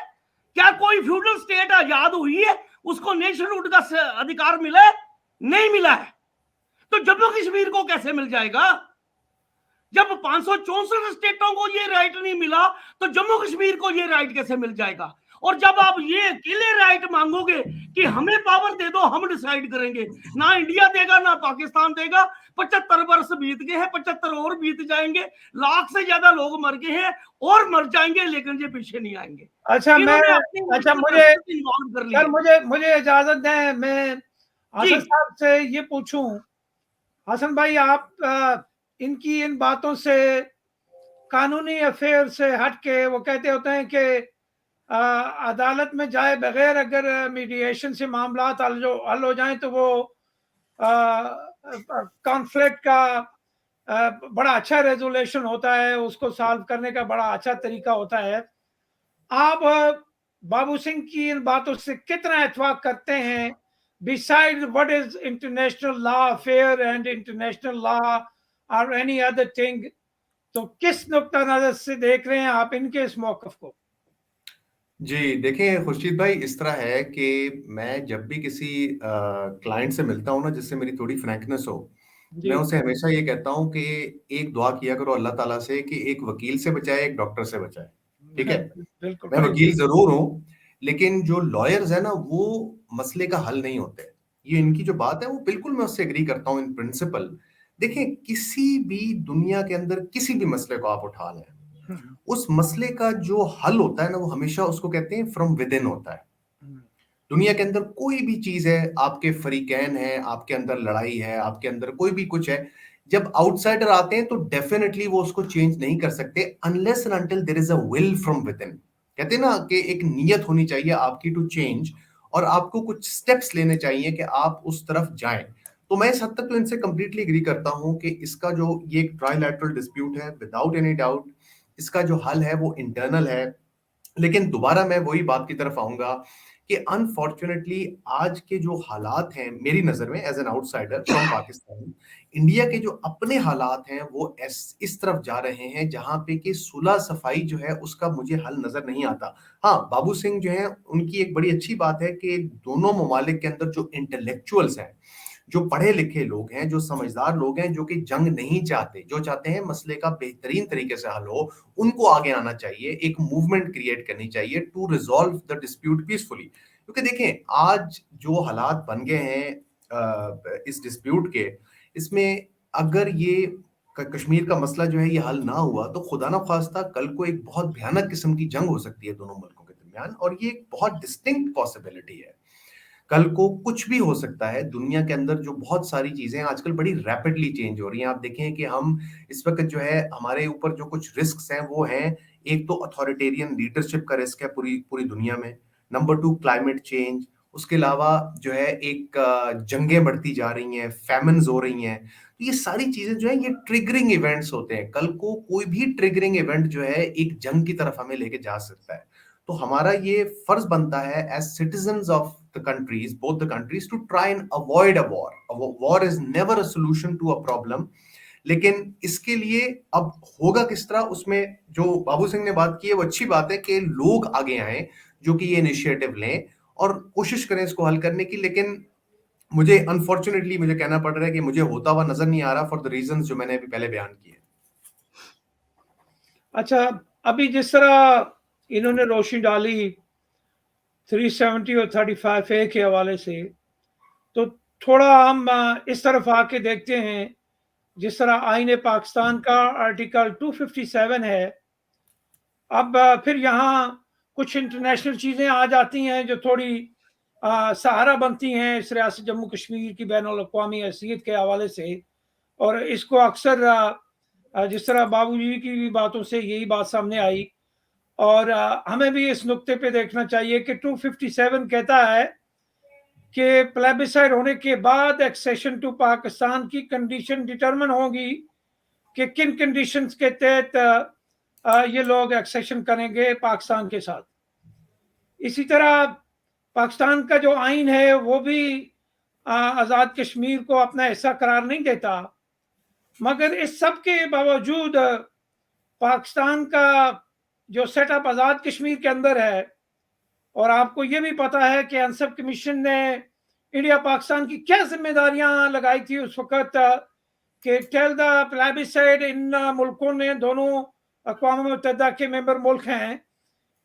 क्या कोई फ्यूडल स्टेट आजाद हुई है उसको नेशनहुड का अधिकार मिला है? नहीं मिला है। तो जम्मू कश्मीर को कैसे मिल जाएगा? जब 564 स्टेटों को ये राइट नहीं मिला तो जम्मू कश्मीर को ये राइट कैसे मिल जाएगा? और जब आप ये अकेले राइट मांगोगे कि हमें पावर दे दो, हम डिसाइड करेंगे, ना इंडिया देगा ना पाकिस्तान देगा। 75 वर्ष बीत गए हैं, 75 और बीत जाएंगे, लाख से ज्यादा लोग मर गए हैं और मर जाएंगे, लेकिन ये पीछे नहीं आएंगे। अच्छा, मुझे इजाजत दें, मैं हसन साहब से ये पूछूं। हसन भाई, आप इनकी इन बातों से, कानूनी अफेयर से हट के, वो कहते होते हैं कि अदालत में जाए बगैर अगर मीडिएशन से मामला हल हो जाए तो वो कॉन्फ्लिक्ट का बड़ा अच्छा रेजोल्यूशन होता है, उसको सॉल्व करने का बड़ा अच्छा तरीका होता है। आप बाबू सिंह की इन बातों से कितना इत्तेफाक करते हैं? Beside what is international law affair and international law और एनी अदर थिंग, तो किस नुक्ता नजर से देख रहे हैं आप इनके इस मौक़िफ़ को? जी देखें खुर्शीद भाई, इस तरह है कि मैं जब भी किसी क्लाइंट से मिलता हूँ ना, जिससे मेरी थोड़ी फ्रैंकनेस हो, मैं उसे हमेशा ये कहता हूँ कि एक दुआ किया करो अल्लाह ताला से कि एक वकील से बचाए, एक डॉक्टर से बचाए। ठीक है, मैं वकील जरूर हूँ, लेकिन जो लॉयर्स है ना, वो मसले का हल नहीं होते। ये इनकी जो बात है वो बिल्कुल मैं उससे एग्री करता हूँ इन प्रिंसिपल। देखें, किसी भी दुनिया के अंदर किसी भी मसले को आप उठा लें, उस मसले का जो हल होता है ना, वो हमेशा उसको कहते हैं फ्रॉम विद इन होता है। दुनिया के अंदर कोई भी चीज है, आपके फरीकैन है, आपके अंदर लड़ाई है, आपके अंदर कोई भी कुछ है, जब आउटसाइडर आते हैं तो डेफिनेटली वो उसको चेंज नहीं कर सकते unless and until there is a will from within. कहते हैं ना कि एक नीयत होनी चाहिए आपकी टू चेंज, और आपको कुछ स्टेप्स लेने चाहिए कि आप उस तरफ जाएं। तो मैं इस हद तक तो इनसे कंप्लीटली एग्री करता हूं कि इसका जो ये एक ट्राइलैटरल डिस्प्यूट है, विदाउट एनी डाउट इसका जो हल है वो इंटरनल है। लेकिन दोबारा मैं वही बात की तरफ आऊंगा कि अनफॉर्चुनेटली आज के जो हालात हैं मेरी नजर में as an outsider from Pakistan, India के जो अपने हालात हैं वो इस तरफ जा रहे हैं जहां पे कि सुलह सफाई जो है उसका मुझे हल नजर नहीं आता। हाँ, बाबू सिंह जो है उनकी एक बड़ी अच्छी बात है कि दोनों ममालिक के अंदर जो इंटेलेक्चुअल्स हैं, जो पढ़े लिखे लोग हैं, जो समझदार लोग हैं, जो कि जंग नहीं चाहते, जो चाहते हैं मसले का बेहतरीन तरीके से हल हो, उनको आगे आना चाहिए। एक मूवमेंट क्रिएट करनी चाहिए to resolve the dispute peacefully. क्योंकि देखें आज जो हालात बन गए हैं इस डिस्प्यूट के, इसमें अगर ये कश्मीर का मसला जो है ये हल ना हुआ तो खुदा ना खास्ता कल को एक बहुत भयानक किस्म की जंग हो सकती है दोनों मुल्कों के दरमियान, और ये एक बहुत डिस्टिंक्ट पॉसिबिलिटी है। कल को कुछ भी हो सकता है। दुनिया के अंदर जो बहुत सारी चीजें आजकल बड़ी रैपिडली चेंज हो रही हैं। आप देखें कि हम इस वक्त जो है हमारे ऊपर जो कुछ रिस्क हैं वो हैं, एक तो अथॉरिटेरियन लीडरशिप का रिस्क है पूरी पूरी दुनिया में, नंबर 2 क्लाइमेट चेंज, उसके अलावा जो है एक जंगें बढ़ती जा रही हैं, फैमिन्स हो रही हैं। तो ये सारी चीजें जो है ये ट्रिगरिंग इवेंट्स होते हैं। कल को कोई भी ट्रिगरिंग इवेंट जो है एक जंग की तरफ हमें लेके जा सकता है। तो हमारा ये फर्ज बनता है as citizens of the countries, both the countries, to try and avoid a war. A war is never a solution to a problem. लेकिन इसके लिए अब होगा किस तरह, उसमें जो बाबू सिंह ने बात की है वो अच्छी बात है कि लोग आगे आए जो कि ये इनिशिएटिव लें और कोशिश करें इसको हल करने की। लेकिन मुझे अनफॉर्चुनेटली मुझे कहना पड़ रहा है कि मुझे होता हुआ नजर नहीं आ रहा फॉर द रीजंस जो मैंने अभी पहले बयान किए। अच्छा, अभी जिस तरह इन्होंने रोशनी डाली 370 और 35A के हवाले से, तो थोड़ा हम इस तरफ आके देखते हैं। जिस तरह आईन पाकिस्तान का आर्टिकल 257 है, अब फिर यहाँ कुछ इंटरनेशनल चीज़ें आ जाती हैं जो थोड़ी सहारा बनती हैं इस रियासत जम्मू कश्मीर की बैनुल-अक़वामी हैसियत के हवाले से। और इसको अक्सर जिस तरह बाबू जी की बातों से यही बात सामने आई, और हमें भी इस नुक्ते पे देखना चाहिए कि 257 कहता है कि प्लेबिसाइड होने के बाद एक्सेशन टू पाकिस्तान की कंडीशन डिटरमिन होगी कि किन कंडीशंस के तहत ये लोग एक्सेशन करेंगे पाकिस्तान के साथ। इसी तरह पाकिस्तान का जो आइन है वो भी आज़ाद कश्मीर को अपना हिस्सा करार नहीं देता, मगर इस सब के बावजूद पाकिस्तान का जो सेटअप आज़ाद कश्मीर के अंदर है, और आपको ये भी पता है कि अनसब कमीशन ने इंडिया पाकिस्तान की क्या जिम्मेदारियां लगाई थी उस वक्त कि टेल द प्लेबिसाइड, इन मुल्कों ने, दोनों अक़वाम मुत्तहिदा के मेंबर मुल्क हैं,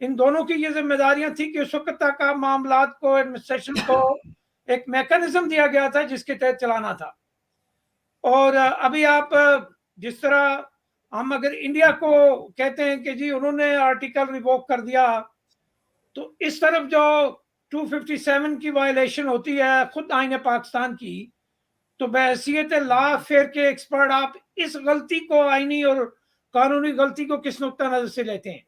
इन दोनों की ये जिम्मेदारियां थी कि उस वक्त तक मामलात को, एडमिनिस्ट्रेशन को एक मैकेनिज्म दिया गया था जिसके तहत चलाना था। और अभी आप जिस तरह हम अगर इंडिया को कहते हैं कि जी उन्होंने आर्टिकल रिवोक कर दिया, तो इस तरफ जो 257 की वायलेशन होती है खुद आईन पाकिस्तान की, तो बहैसियत लॉ फेयर के एक्सपर्ट आप इस गलती को, आईनी और कानूनी गलती को किस नुक्ता नजर से लेते हैं?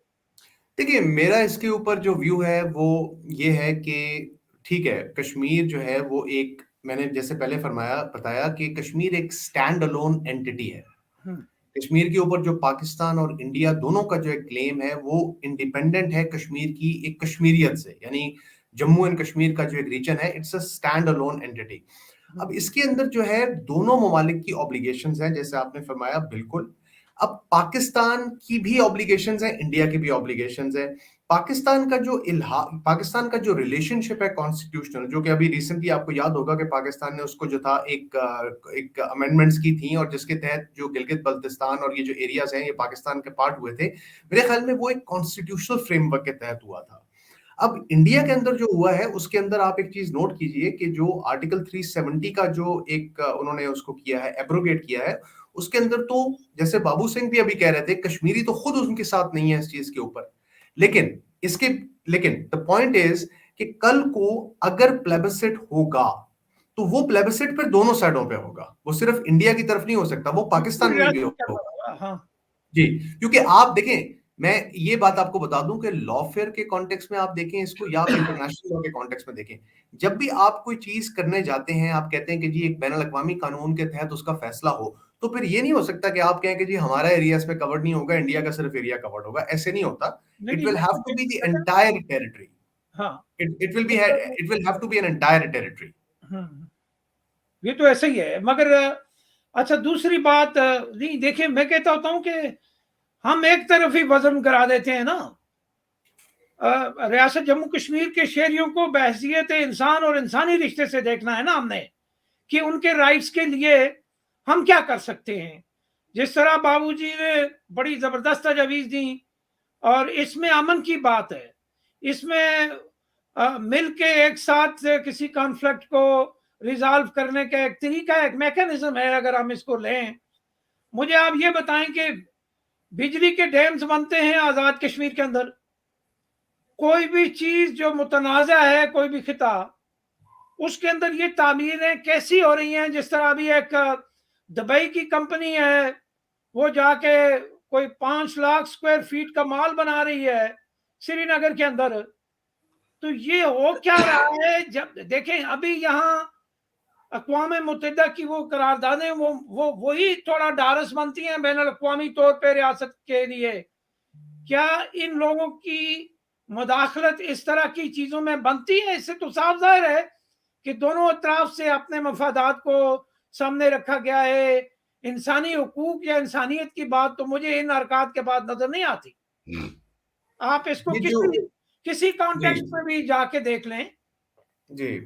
देखिए, मेरा इसके ऊपर जो व्यू है वो ये है कि ठीक है, कश्मीर जो है वो एक, मैंने जैसे पहले फरमाया बताया कि कश्मीर एक स्टैंड अलोन एंटिटी है। कश्मीर के ऊपर जो पाकिस्तान और इंडिया दोनों का जो एक क्लेम है वो इंडिपेंडेंट है कश्मीर की एक कश्मीरियत से, यानी जम्मू एंड कश्मीर का जो एक रीजन है, it's a stand alone entity. अब इसके अंदर जो है दोनों ममालिक की ऑब्लिगेशंस हैं, जैसे आपने फरमाया, बिल्कुल। अब पाकिस्तान की भी ऑब्लिगेशंस हैं, इंडिया की भी ऑब्लिगेशंस हैं। पाकिस्तान का जो रिलेशनशिप है कॉन्स्टिट्यूशनल, जो कि अभी रिसेंटली आपको याद होगा कि पाकिस्तान ने उसको जो था एक अमेंडमेंट्स की थी, और जिसके तहत जो गिलगित बल्तिस्तान और ये जो एरियाज हैं ये पाकिस्तान के पार्ट हुए थे। मेरे ख्याल में वो एक कॉन्स्टिट्यूशनल फ्रेमवर्क के तहत हुआ था। अब इंडिया के अंदर जो हुआ है उसके अंदर आप एक चीज नोट कीजिए कि जो आर्टिकल 370 का जो एक उन्होंने उसको किया है, एब्रोगेट किया है, उसके अंदर तो जैसे बाबू सिंह भी अभी कह रहे थे, कश्मीरी तो खुद उनके साथ नहीं है इस चीज के ऊपर। लेकिन द पॉइंट इज कि कल को अगर प्लेबिसिट होगा तो वो प्लेबिसिट पर दोनों साइडों पे होगा, वो सिर्फ इंडिया की तरफ नहीं हो सकता, वो पाकिस्तान में भी होगा। हाँ जी, क्योंकि आप देखें, मैं ये बात आपको बता दूं कि लॉफेयर के कॉन्टेक्स्ट में आप देखें इसको या आप इंटरनेशनल लॉ के कॉन्टेक्स्ट में देखें, जब भी आप कोई चीज करने जाते हैं, आप कहते हैं कि जी एक बैनुल अक़वामी कानून के तहत उसका फैसला हो, तो फिर ये नहीं हो सकता कि आप कहें कि जी हमारा एरिया इसमें कवर्ड नहीं होगा, इंडिया का सिर्फ एरिया कवर्ड होगा। ऐसे नहीं होता। It will have to be the entire territory. हाँ, it will have to be an entire territory. ये तो ऐसा ही है। मगर अच्छा, दूसरी बात नहीं, देखिए मैं कहता होता हूँ कि हम एक तरफ ही वजन करा देते हैं ना। रियासत जम्मू कश्मीर के शहरियों को बहैसियत इंसान और इंसानी रिश्ते से देखना है ना हमने, कि उनके राइट्स के लिए हम क्या कर सकते हैं। जिस तरह बाबूजी ने बड़ी जबरदस्त तजवीज़ दी, और इसमें अमन की बात है, इसमें मिल के एक साथ किसी कॉन्फ्लिक्ट को रिजॉल्व करने का एक तरीका, एक मैकेनिज्म है। अगर हम इसको लें, मुझे आप ये बताएं कि बिजली के डैम्स बनते हैं आज़ाद कश्मीर के अंदर, कोई भी चीज जो मुतनाज़ा है, कोई भी खिता, उसके अंदर ये तामीरें कैसी हो रही हैं। जिस तरह अभी एक दुबई की कंपनी है, वो जाके कोई 5 लाख स्क्वायर फीट का माल बना रही है श्रीनगर के अंदर। तो ये हो क्या रहा है? जब देखें अभी यहाँ अक़वाम मुत्तहिदा की वो करारदादें, वो वही थोड़ा डारस बनती हैं बैनुल अक़वामी तौर पे रियासत के लिए। क्या इन लोगों की मुदाखलत इस तरह की चीजों में बनती है? इससे तो साफ जाहिर है कि दोनों अतराफ से अपने मफादात को सामने रखा गया है। इंसानी हुकूक या इंसानियत की बात तो मुझे इन हरकत के बाद नजर नहीं आती। आप इसको किसी कॉन्टेक्स्ट में भी जाके देख लें। जी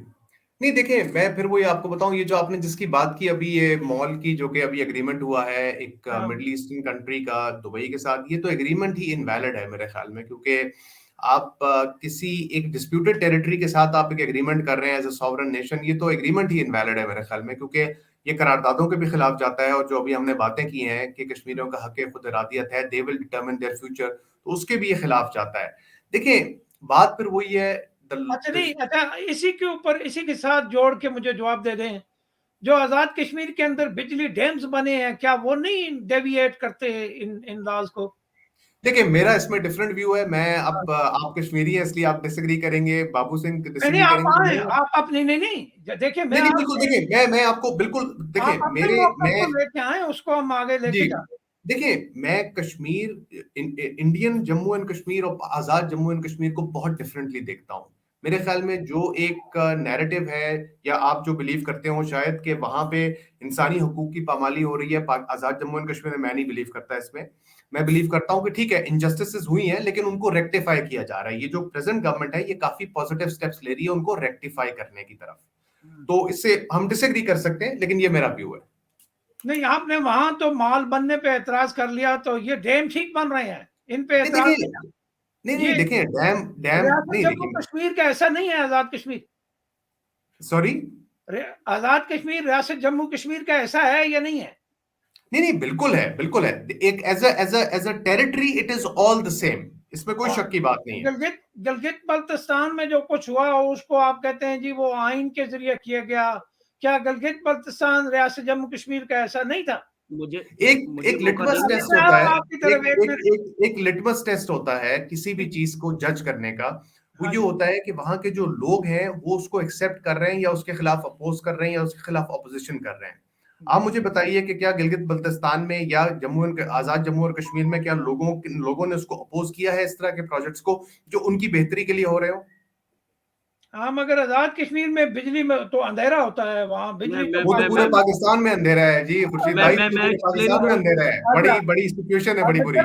नहीं, देखिए मैं फिर वही आपको बताऊं, ये जो आपने जिसकी बात की अभी, ये मॉल की, जो कि अभी एग्रीमेंट हुआ है एक मिडिल ईस्टर्न कंट्री का दुबई के साथ, ये तो एग्रीमेंट ही इनवैलिड है मेरे ख्याल में। क्योंकि आप किसी एक डिस्प्यूटेड टेरिटरी के साथ आप एक एग्रीमेंट कर रहे हैं एज अ सॉवरेन नेशन, ये तो एग्रीमेंट ही इनवैलिड है मेरे ख्याल में, क्योंकि ये करारदादों के भी खिलाफ जाता है। और जो अभी हमने बातें की हैं कि कश्मीरियों का हक खुद इरादियत है, they will determine their future, तो उसके भी ये खिलाफ जाता है। देखिए बात फिर वही है। अच्छा, इसी के ऊपर, इसी के साथ जोड़ के मुझे जवाब दे दें, जो आजाद कश्मीर के अंदर बिजली डैम्स बने हैं, क्या वो नहीं डेविएट करते इन लॉज को? देखिए मेरा इसमें डिफरेंट व्यू है। मैं आप कश्मीरी हैं इसलिए आप डिसएग्री करेंगे, बाबू सिंह डिसएग्री करेंगे। आप अपनी नहीं देखिए, नहीं बिल्कुल, देखिए मैं आपको बिल्कुल, देखिए मैं लेके आए, उसको हम आगे लेके जाते। देखिए मैं कश्मीर, इंडियन जम्मू एंड कश्मीर और आजाद जम्मू एंड कश्मीर को बहुत डिफरेंटली देखता हूँ। मेरे ख्याल में जो एक नैरेटिव है, या आप जो बिलीव करते हो शायद कि वहां पे इंसानी हुकूक की पामाली हो रही है आजाद जम्मू एंड कश्मीर में, मैं नहीं बिलीव करता इसमें। मैं बिलीव करता हूं कि ठीक है, इनजस्टिसेस हुई हैं, लेकिन उनको रेक्टिफाई किया जा रहा है। ये जो प्रेजेंट गवर्नमेंट है, ये काफी पॉजिटिव स्टेप्स ले रही है उनको रेक्टिफाई करने की तरफ। तो इससे हम डिसएग्री कर सकते हैं, लेकिन ये मेरा व्यू है। नहीं, आपने वहां तो माल बनने पे एतराज कर लिया, तो ये डैम ठीक बन रहे हैं, इन पे एतराज नहीं देखिए, डैम नहीं, जम्मू कश्मीर का ऐसा नहीं है। आजाद कश्मीर, सॉरी, आजाद कश्मीर रियासत जम्मू कश्मीर का ऐसा है या नहीं है? नहीं बिल्कुल है, बिल्कुल है। एक as a territory it is all the same, इसमें कोई शक की बात नहीं है। गिलगित बल्तिस्तान में जो कुछ हुआ उसको आप कहते हैं जी वो आइन के जरिए किया गया। क्या गिलगित बल्तिस्तान रियासत जम्मू कश्मीर का ऐसा नहीं था? एक लिटमस टेस्ट होता है, एक लिटमस टेस्ट होता है किसी भी चीज को जज करने का। वो ये होता है कि वहां के जो लोग हैं वो उसको एक्सेप्ट कर रहे हैं, या उसके खिलाफ अपोज कर रहे हैं, या उसके खिलाफ ऑपोजिशन कर रहे हैं। आप मुझे बताइए कि क्या गिलगित बल्तिस्तान में या आजाद जम्मू और कश्मीर में क्या लोगों ने उसको अपोज किया है, इस तरह के प्रोजेक्ट्स को जो उनकी बेहतरी के लिए हो रहे हो? हाँ, मगर आजाद कश्मीर में बिजली में तो अंधेरा होता है, वहाँ बिजली वो तो पूरे पाकिस्तान में अंधेरा है जी खुर्शीद भाई, पाकिस्तान में अंधेरा है। बड़ी सिचुएशन है, बड़ी बुरी।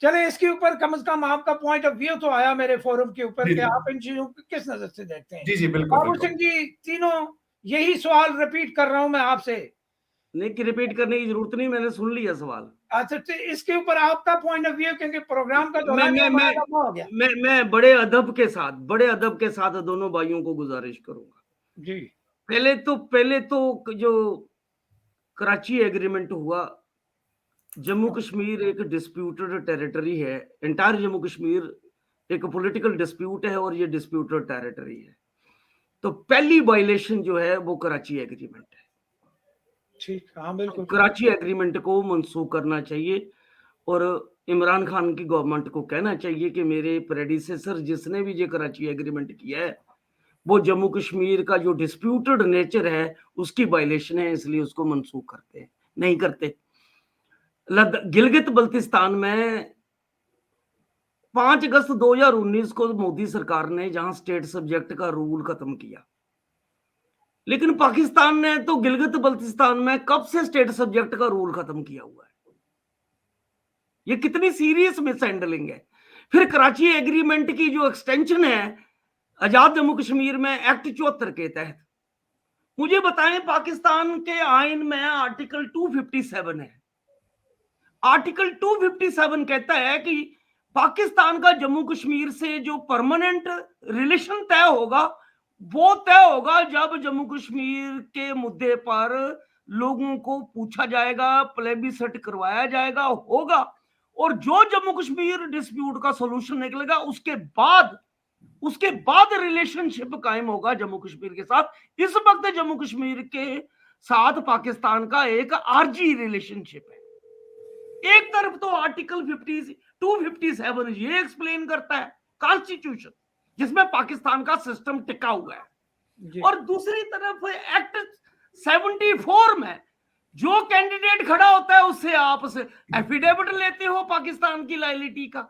चले इसके ऊपर कम से कम आपका पॉइंट ऑफ व्यू तो आया मेरे फोरम के ऊपर कि आप इन चीजों को किस नजर से देखते हैं। जी बिल्कुल। बाबू सिंह जी, तीनों यही सवाल रिपीट कर रहा हूं मैं आपसे। नहीं कि रिपीट करने की जरूरत नहीं, मैंने सुन लिया सवाल। अच्छा, तो इसके ऊपर आपका पॉइंट ऑफ व्यू, क्योंकि प्रोग्राम का दौरान मैं बड़े अदब के साथ दोनों भाइयों को गुजारिश करूंगा जी। पहले तो जो कराची एग्रीमेंट हुआ जम्मू कश्मीर एक डिस्प्यूटेड टेरिटरी है। एंटायर जम्मू कश्मीर एक पॉलिटिकल डिस्प्यूट है और ये डिस्प्यूटेड टेरिटरी है। तो पहली वायलेशन जो है वो कराची एग्रीमेंट है। ठीक, हाँ बिल्कुल। कराची एग्रीमेंट को मनसूख करना चाहिए और इमरान खान की गवर्नमेंट को कहना चाहिए कि मेरे प्रेडिसेसर जिसने भी ये कराची एग्रीमेंट किया है वो जम्मू कश्मीर का जो डिस्प्यूटेड नेचर है उसकी वायलेशन है, इसलिए उसको मनसूख करते हैं। नहीं करते। गिलगित बल्तिस्तान में 5 अगस्त 2019 को मोदी सरकार ने जहां स्टेट सब्जेक्ट का रूल खत्म किया, लेकिन पाकिस्तान ने तो गिलगित बल्तिस्तान में कब से स्टेट सब्जेक्ट का रूल खत्म किया हुआ है। ये कितनी सीरियस मिसहैंडलिंग है। फिर कराची एग्रीमेंट की जो एक्सटेंशन है आजाद जम्मू कश्मीर में एक्ट 74 के तहत, मुझे बताएं पाकिस्तान के आइन में आर्टिकल 257 है। आर्टिकल 257 कहता है कि पाकिस्तान का जम्मू कश्मीर से जो परमानेंट रिलेशन तय होगा वो तय होगा जब जम्मू कश्मीर के मुद्दे पर लोगों को पूछा जाएगा, प्लेबिसट करवाया जाएगा होगा, और जो जम्मू कश्मीर डिस्प्यूट का सॉल्यूशन निकलेगा उसके बाद रिलेशनशिप कायम होगा जम्मू कश्मीर के साथ। इस वक्त जम्मू कश्मीर के साथ पाकिस्तान का एक आरजी रिलेशनशिप है। एक तरफ तो आर्टिकल 257 ये एक्सप्लेन करता है कॉन्स्टिट्यूशन जिसमें पाकिस्तान का सिस्टम टिका हुआ है, और दूसरी तरफ एक्ट 74 में जो कैंडिडेट खड़ा होता है उससे आप एफिडेविट लेते हो पाकिस्तान की लॉयल्टी का।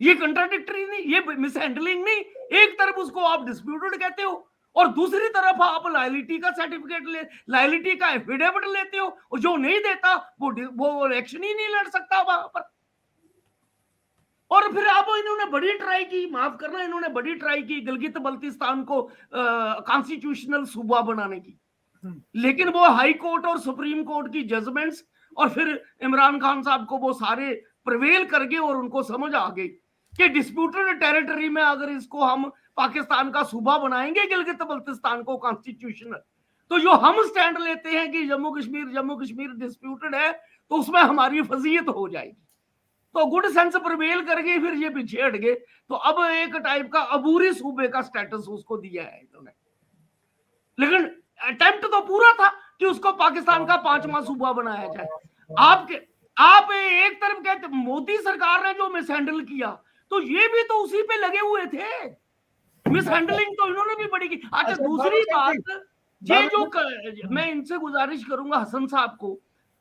ये कंट्राडिक्टरी नहीं, ये मिसहैंडलिंग नहीं। एक तरफ उसको आप डिस्प्यूटेड कहते हो और दूसरी तरफ आप लॉयल्टी का सर्टिफिकेट लॉयल्टी का एफिडेविट लेते हो, और जो नहीं देता वो इलेक्शन ही नहीं लड़ सकता वहां पर। और फिर आप इन्होंने बड़ी ट्राई की, माफ करना, इन्होंने बड़ी ट्राई की गिलगित बल्तिस्तान को कॉन्स्टिट्यूशनल सूबा बनाने की, लेकिन वो हाई कोर्ट और सुप्रीम कोर्ट की जजमेंट्स और फिर इमरान खान साहब को वो सारे प्रिवेल कर गए और उनको समझ आ गई कि डिस्प्यूटेड टेरिटरी में अगर इसको हम पाकिस्तान का सूबा बनाएंगे गिलगित बल्तिस्तान को कॉन्स्टिट्यूशनल, तो जो हम स्टैंड लेते हैं कि जम्मू कश्मीर डिस्प्यूटेड है तो उसमें हमारी फजीयत हो जाएगी। तो गुड सेंस प्रिवेल कर गए, फिर ये पीछे हट गए। तो अब एक टाइप का अबूरी सूबे का स्टेटस उसको दिया है इन्होंने, लेकिन अटेम्प्ट तो पूरा था कि उसको पाकिस्तान का 5वां सूबा बनाया जाए। आप एक तरफ कहते मोदी सरकार ने जो मिसहैंडल किया, तो ये भी तो उसी पे लगे हुए थे। मिसहैंडलिंग तो इन्होंने भी बड़ी की। अच्छा, दूसरी बात ये जो मैं इनसे गुजारिश करूंगा हसन साहब को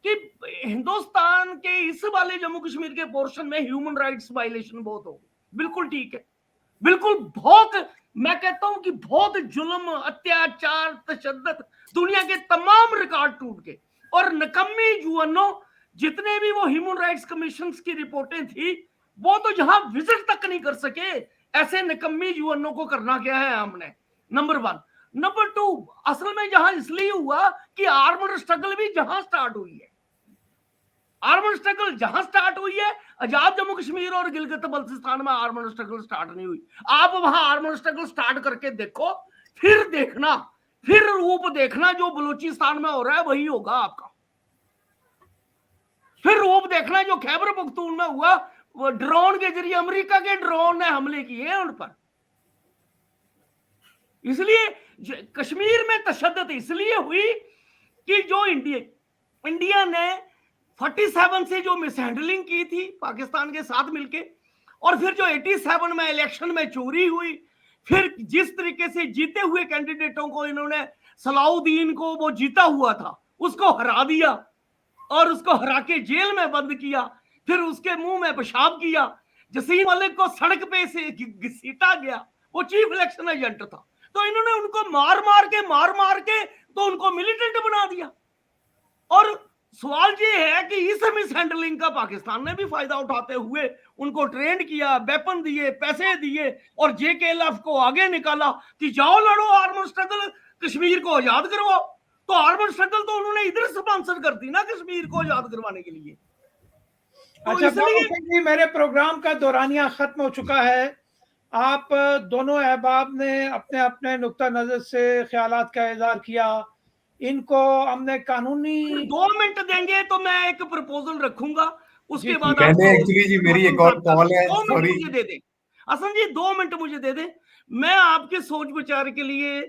कि हिंदुस्तान के इस वाले जम्मू कश्मीर के पोर्शन में ह्यूमन राइट्स वायलेशन बहुत हो, बिल्कुल ठीक है, बिल्कुल बहुत, मैं कहता हूं कि बहुत जुल्म, अत्याचार, तशद्दुद, दुनिया के तमाम रिकॉर्ड टूट के, और नकम्मी यूएनओ जितने भी वो ह्यूमन राइट्स कमीशन की रिपोर्टें थी वो तो यहां विजिट तक नहीं कर सके। ऐसे निकम्मी यूएनओ को करना क्या है हमने, नंबर 1। नंबर 2, असल में जहां इसलिए हुआ कि आर्मड स्ट्रगल भी जहां स्टार्ट हुई है, आर्मड स्ट्रगल जहां स्टार्ट हुई है, आजाद जम्मू कश्मीर और गिलगित बल्तिस्तान में आर्मड स्ट्रगल स्टार्ट नहीं हुई। आप वहां आर्मड स्ट्रगल स्टार्ट करके देखो, फिर देखना, फिर रूप देखना जो बलूचिस्तान में हो रहा है वही होगा आपका। फिर रूप देखना जो खैबर पख्तून में हुआ, वो ड्रोन के जरिए, अमेरिका के ड्रोन ने हमले किए उन पर। इसलिए कश्मीर में तशद्दुद इसलिए हुई कि जो इंडिया ने 47 से जो मिसहैंडलिंग की थी पाकिस्तान के साथ मिलके, और फिर जो 87 में इलेक्शन में चोरी हुई, फिर जिस तरीके से जीते हुए कैंडिडेटों को इन्होंने, सलाउद्दीन को वो जीता हुआ था उसको हरा दिया और उसको हरा के जेल में बंद किया, फिर उसके मुंह में पेशाब किया, जसीम मलिक को सड़क पे से घसीटा गया, वो चीफ इलेक्शन एजेंट था, तो इन्होंने उनको मार मार के तो उनको मिलिटेंट बना दिया। और सवाल ये है कि इस मिसहैंडलिंग का पाकिस्तान ने भी फायदा उठाते हुए उनको ट्रेन किया, वेपन दिए, पैसे दिए, और JKLF को आगे निकाला कि जाओ लड़ो आर्मड स्ट्रगल, कश्मीर को आजाद करवाओ। तो आर्मड स्ट्रगल तो उन्होंने इधर स्पॉन्सर कर दी ना कश्मीर को आजाद करवाने के लिए। तो अच्छा, इसलिए मेरे प्रोग्राम का दौरानिया खत्म हो चुका है। आप दोनों अहबाब ने अपने अपने नुक्ता नजर से ख्यालात का इज़हार किया। इनको हमने कानूनी 2 मिनट देंगे तो मैं एक प्रपोजल रखूंगा, उसके बाद मैंने आपको एक्चुअली जी मेरी एक और कॉल है, 2 मिनट सॉरी। मुझे दे दें हसन जी, 2 मिनट मुझे दे दें। मैं आपके सोच विचार के लिए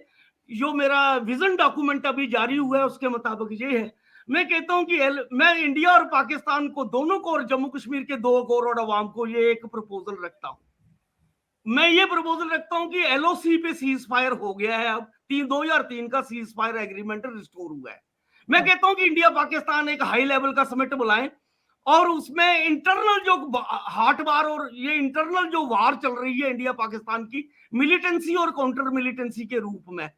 जो मेरा विजन डॉक्यूमेंट अभी जारी हुआ है उसके मुताबिक ये है, मैं कहता हूं कि मैं इंडिया और पाकिस्तान को दोनों को और जम्मू कश्मीर के 2 करोड़ अवाम को ये एक प्रपोजल रखता हूं। मैं ये प्रपोजल रखता हूं कि एलओसी पे सीज फायर हो गया है, अब 2003 का सीज फायर एग्रीमेंट रिस्टोर हुआ है। मैं कहता हूं कि इंडिया पाकिस्तान एक हाई लेवल का समिट बुलाएं और उसमें इंटरनल जो हाट वार और ये इंटरनल जो वार चल रही है इंडिया पाकिस्तान की मिलिटेंसी और काउंटर मिलिटेंसी के रूप में,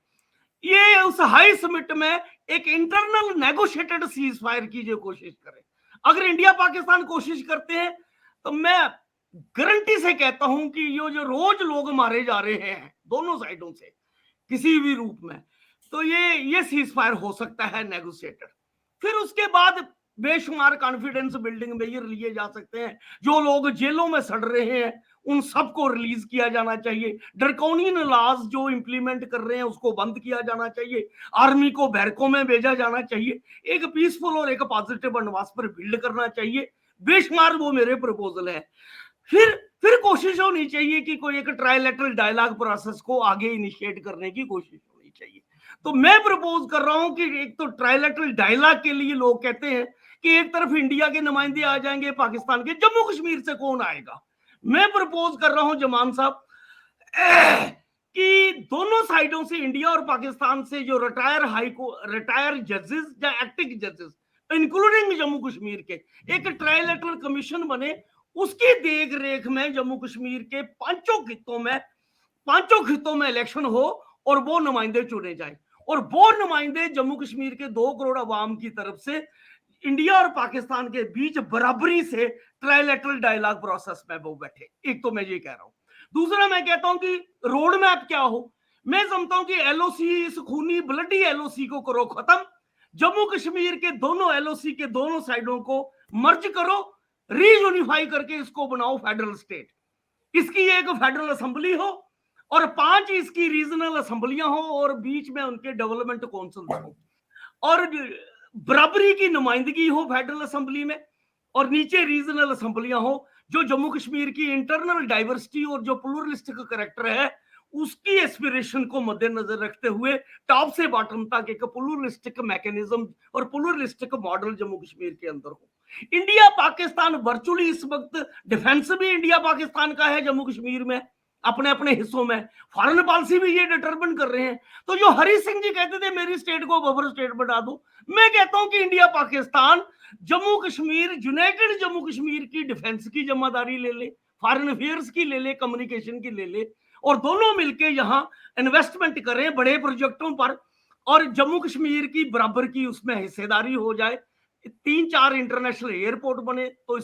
ये उस हाई समिट में एक इंटरनल नेगोशिएटेड सीज फायर की जो कोशिश करें। अगर इंडिया पाकिस्तान कोशिश करते हैं तो मैं गारंटी से कहता हूं कि ये जो रोज लोग मारे जा रहे हैं दोनों साइडों से किसी भी रूप में, तो ये सीज फायर हो सकता है नेगोशिएटेड। फिर उसके बाद बेशुमार कॉन्फिडेंस बिल्डिंग मेजर लिए जा सकते हैं। जो लोग जेलों में सड़ रहे हैं उन सबको रिलीज किया जाना चाहिए। ड्रकोनियन लॉज जो इंप्लीमेंट कर रहे हैं उसको बंद किया जाना चाहिए। आर्मी को बैरकों में भेजा जाना चाहिए। एक पीसफुल और एक पॉजिटिव एटमॉस्फेयर बिल्ड करना चाहिए। बेशुमार वो मेरे प्रपोजल है। फिर कोशिश होनी चाहिए कि कोई एक ट्राइलेटरल डायलॉग प्रोसेस को आगे इनिशिएट करने की कोशिश होनी चाहिए। तो मैं प्रपोज कर रहा हूं कि एक तो ट्राइलेटरल डायलॉग के लिए लोग कहते हैं कि एक तरफ इंडिया के नुमाइंदे आ जाएंगे, पाकिस्तान के, जम्मू कश्मीर से कौन आएगा? मैं प्रपोज कर रहा हूं जमान साहब कि दोनों साइडों से, इंडिया और पाकिस्तान से, जो रिटायर जजेस या एक्टिंग जजेस इंक्लूडिंग जम्मू कश्मीर के, एक ट्राइलेटरल कमीशन बने। उसकी देख रेख में जम्मू कश्मीर के पांचों खितों में इलेक्शन हो और वो नुमाइंदे चुने जाए और वो नुमाइंदे जम्मू कश्मीर के 2 करोड़ अवाम की तरफ से इंडिया और पाकिस्तान के बीच बराबरी से ट्राइलेटरल डायलॉग प्रोसेस में वो बैठे। एक तो मैं ये कह रहा हूं। दूसरा मैं कहता हूं कि रोड मैप क्या हो। मैं समझता हूं कि एलओसी, इस खूनी ब्लडी एलओसी को करो खत्म। जम्मू कश्मीर के दोनों एलओसी के दोनों साइडों को मर्ज करो, रीयूनिफाई करके इसको बनाओ फेडरल स्टेट। इसकी एक फेडरल असेंबली हो और 5 इसकी रीजनल असेंबलियां हो और बीच में उनके डेवलपमेंट काउंसिल हो और बराबरी की नुमाइंदगी हो फेडरल असेंबली में और नीचे रीजनल असेंबलियां हो। जो जम्मू कश्मीर की इंटरनल डाइवर्सिटी और जो प्लूरलिस्टिक करेक्टर है उसकी एस्पिरेशन को मद्देनजर रखते हुए टॉप से बॉटम तक एक प्लूरलिस्टिक मैकेनिज्म और प्लूरलिस्टिक मॉडल जम्मू कश्मीर के अंदर हो। इंडिया पाकिस्तान वर्चुअली इस वक्त डिफेंस भी इंडिया पाकिस्तान का है जम्मू कश्मीर में, अपने अपने हिस्सों में फॉरेन पॉलिसी भी ये डिटरमिन कर रहे हैं। तो जो हरी सिंह जी कहते थे मेरी स्टेट को बफर स्टेट बना दो, मैं कहता हूं कि इंडिया पाकिस्तान जम्मू कश्मीर, यूनाइटेड जम्मू कश्मीर की डिफेंस की जिम्मेदारी ले ले, फॉरेन अफेयर्स की ले ले, कम्युनिकेशन की ले ले और दोनों मिलकर यहां इन्वेस्टमेंट करें बड़े प्रोजेक्टों पर और जम्मू कश्मीर की बराबर की उसमें हिस्सेदारी हो जाए। 3-4 इंटरनेशनल एयरपोर्ट बने तो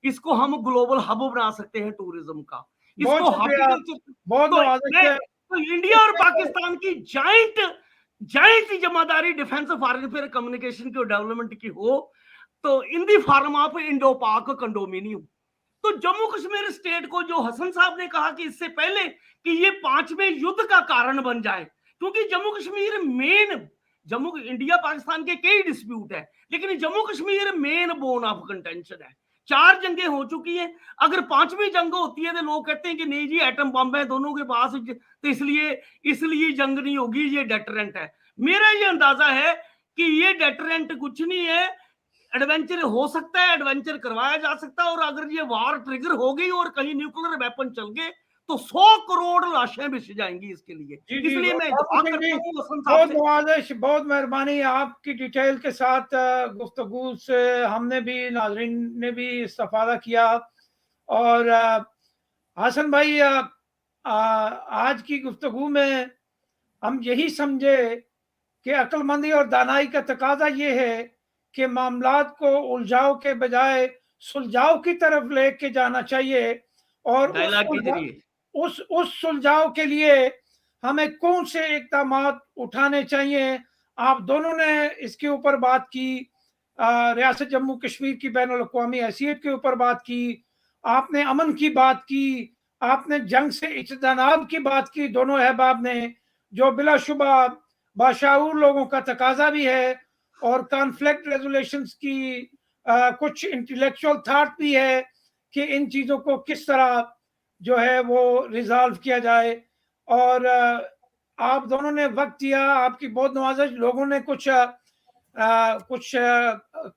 इसको हम ग्लोबल हब बना सकते हैं टूरिज्म का। इसको हॉर्टिकल्चर तो इंडिया और पाकिस्तान की जाइंट जिम्मेदारी डिफेंस, फॉरेन अफेयर, कम्युनिकेशन की डेवलपमेंट की हो तो इन दी फॉर्म ऑफ इंडो पाक कंडोमिनियम। तो जम्मू कश्मीर स्टेट को, जो हसन साहब ने कहा कि इससे पहले कि ये 5वें युद्ध का कारण बन जाए, क्योंकि जम्मू कश्मीर जम्मू इंडिया पाकिस्तान के कई डिस्प्यूट है लेकिन Jammu Kashmir main bone of contention है। 4 जंगें हो चुकी हैं। अगर 5वीं जंग होती है तो लोग कहते हैं कि नहीं जी एटम बम है दोनों के पास तो इसलिए जंग नहीं होगी, ये डेटरेंट है। मेरा ये अंदाजा है कि ये डेटरेंट कुछ नहीं है। एडवेंचर हो सकता है, एडवेंचर करवाया जा सकता है और अगर ये वार ट्रिगर हो गई और कहीं न्यूक्लियर वेपन चल गए तो 100 करोड़ लाशें बिछ जाएंगी इसके लिए। इसलिए मैं इत्तेफाक करता हूं हसन साहब से। बहुत नवाजिश, बहुत मेहरबानी आपकी डिटेल के साथ गुफ्तगू से हमने भी, नाजरीन ने भी इस्तेफादा किया। और हसन भाई, आज की गुफ्तगू में हम यही समझे कि अक्लमंदी और दानाई का तकाजा ये है कि मामलात को उलझाव के बजाय सुलझाव की तरफ लेके जाना चाहिए और उस सुलझाव के लिए हमें कौन से इक़दाम उठाने चाहिए। आप दोनों ने इसके ऊपर बात की, रियासत जम्मू कश्मीर की बैनुल अक़वामी हैसियत के ऊपर बात की, आपने अमन की बात की, आपने जंग से इज्तनाब की बात की, दोनों अहबाब ने, जो बिलाशुबा बाशाऊर लोगों का तकाजा भी है और कॉन्फ्लिक्ट रेजोल्यूशंस की कुछ इंटेलेक्चुअल थॉट भी है कि इन चीज़ों को किस तरह जो है वो रिजॉल्व किया जाए। और आप दोनों ने वक्त दिया, आपकी बहुत नवाजिश। लोगों ने कुछ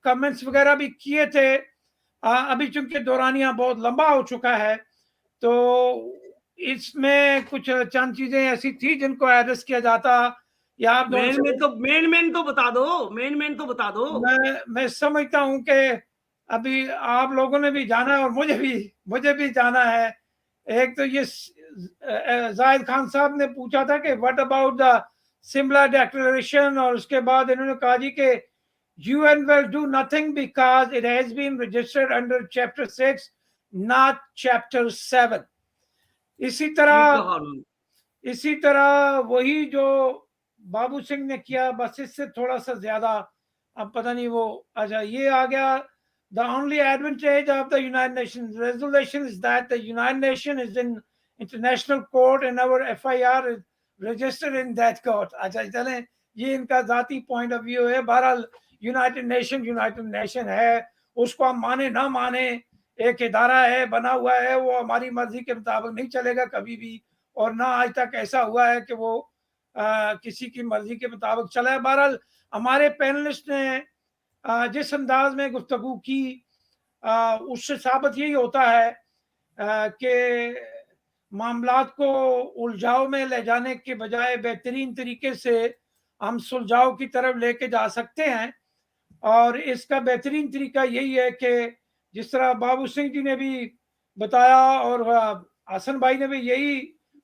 कमेंट्स वगैरह भी किए थे। अभी चूंकि दौरानिया बहुत लंबा हो चुका है तो इसमें कुछ चंद चीजें ऐसी थी जिनको एड्रेस किया जाता, या आप दोनों से मेन तो बता दो, मेन तो बता दो। मैं समझता हूं कि अभी आप लोगों ने भी जाना है और मुझे भी जाना है। एक तो ये जाहिद खान साहब ने पूछा था कि what about the Simla declaration, और उसके बाद इन्होंने कहा जी कि UN will do nothing because it has been registered under chapter 6 not chapter 7। इसी तरह वही जो बाबू सिंह ने किया, बस इससे थोड़ा सा ज्यादा, अब पता नहीं वो अच्छा ये आ गया। The only advantage of the United Nations resolution is that the United Nations is in international court and our FIR is registered in that court। अच्छा चलें, ये इनका जाती पॉइंट ऑफ व्यू है। बहरहाल यूनाइटेड नेशन है, उसको हम माने ना माने, एक इदारा है बना हुआ है, वो हमारी मर्जी के मुताबिक नहीं चलेगा कभी भी, और ना आज तक ऐसा हुआ है कि वो किसी की मर्जी के मुताबिक चला है। बहरहाल हमारे पैनलिस्ट ने जिस अंदाज में गुफ्तगू की उससे साबित यही होता है कि मामलात को उलझाव में ले जाने के बजाय बेहतरीन तरीके से हम सुलझाव की तरफ लेके जा सकते हैं। और इसका बेहतरीन तरीका यही है कि जिस तरह बाबू सिंह जी ने भी बताया और हसन भाई ने भी यही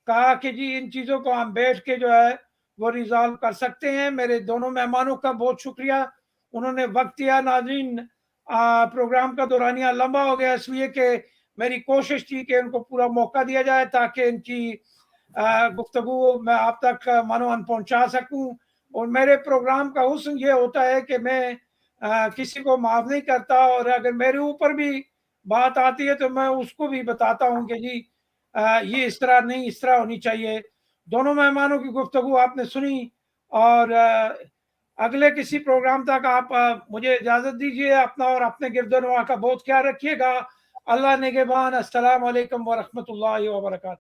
कहा कि जी इन चीज़ों को हम बैठ के जो है वो रिजॉल्व कर सकते हैं। मेरे दोनों मेहमानों का बहुत शुक्रिया, उन्होंने वक्त दिया। नाज़रीन, प्रोग्राम का दौरानिया लंबा हो गया इसलिए कि मेरी कोशिश थी कि उनको पूरा मौका दिया जाए ताकि इनकी गुफ्तगू मैं आप तक मनोअन पहुंचा सकूं। और मेरे प्रोग्राम का हुस्न ये होता है कि मैं किसी को माफ नहीं करता, और अगर मेरे ऊपर भी बात आती है तो मैं उसको भी बताता हूं कि जी ये इस तरह नहीं, इस तरह होनी चाहिए। दोनों मेहमानों की गुफ्तगू आपने सुनी, और अगले किसी प्रोग्राम तक आप मुझे इजाजत दीजिए। अपना और अपने गिरदोनवा का बहुत ख्याल रखिएगा। अल्लाह निगहबान। अस्सलाम वालेकुम व रहमतुल्लाहि व बरकातहू।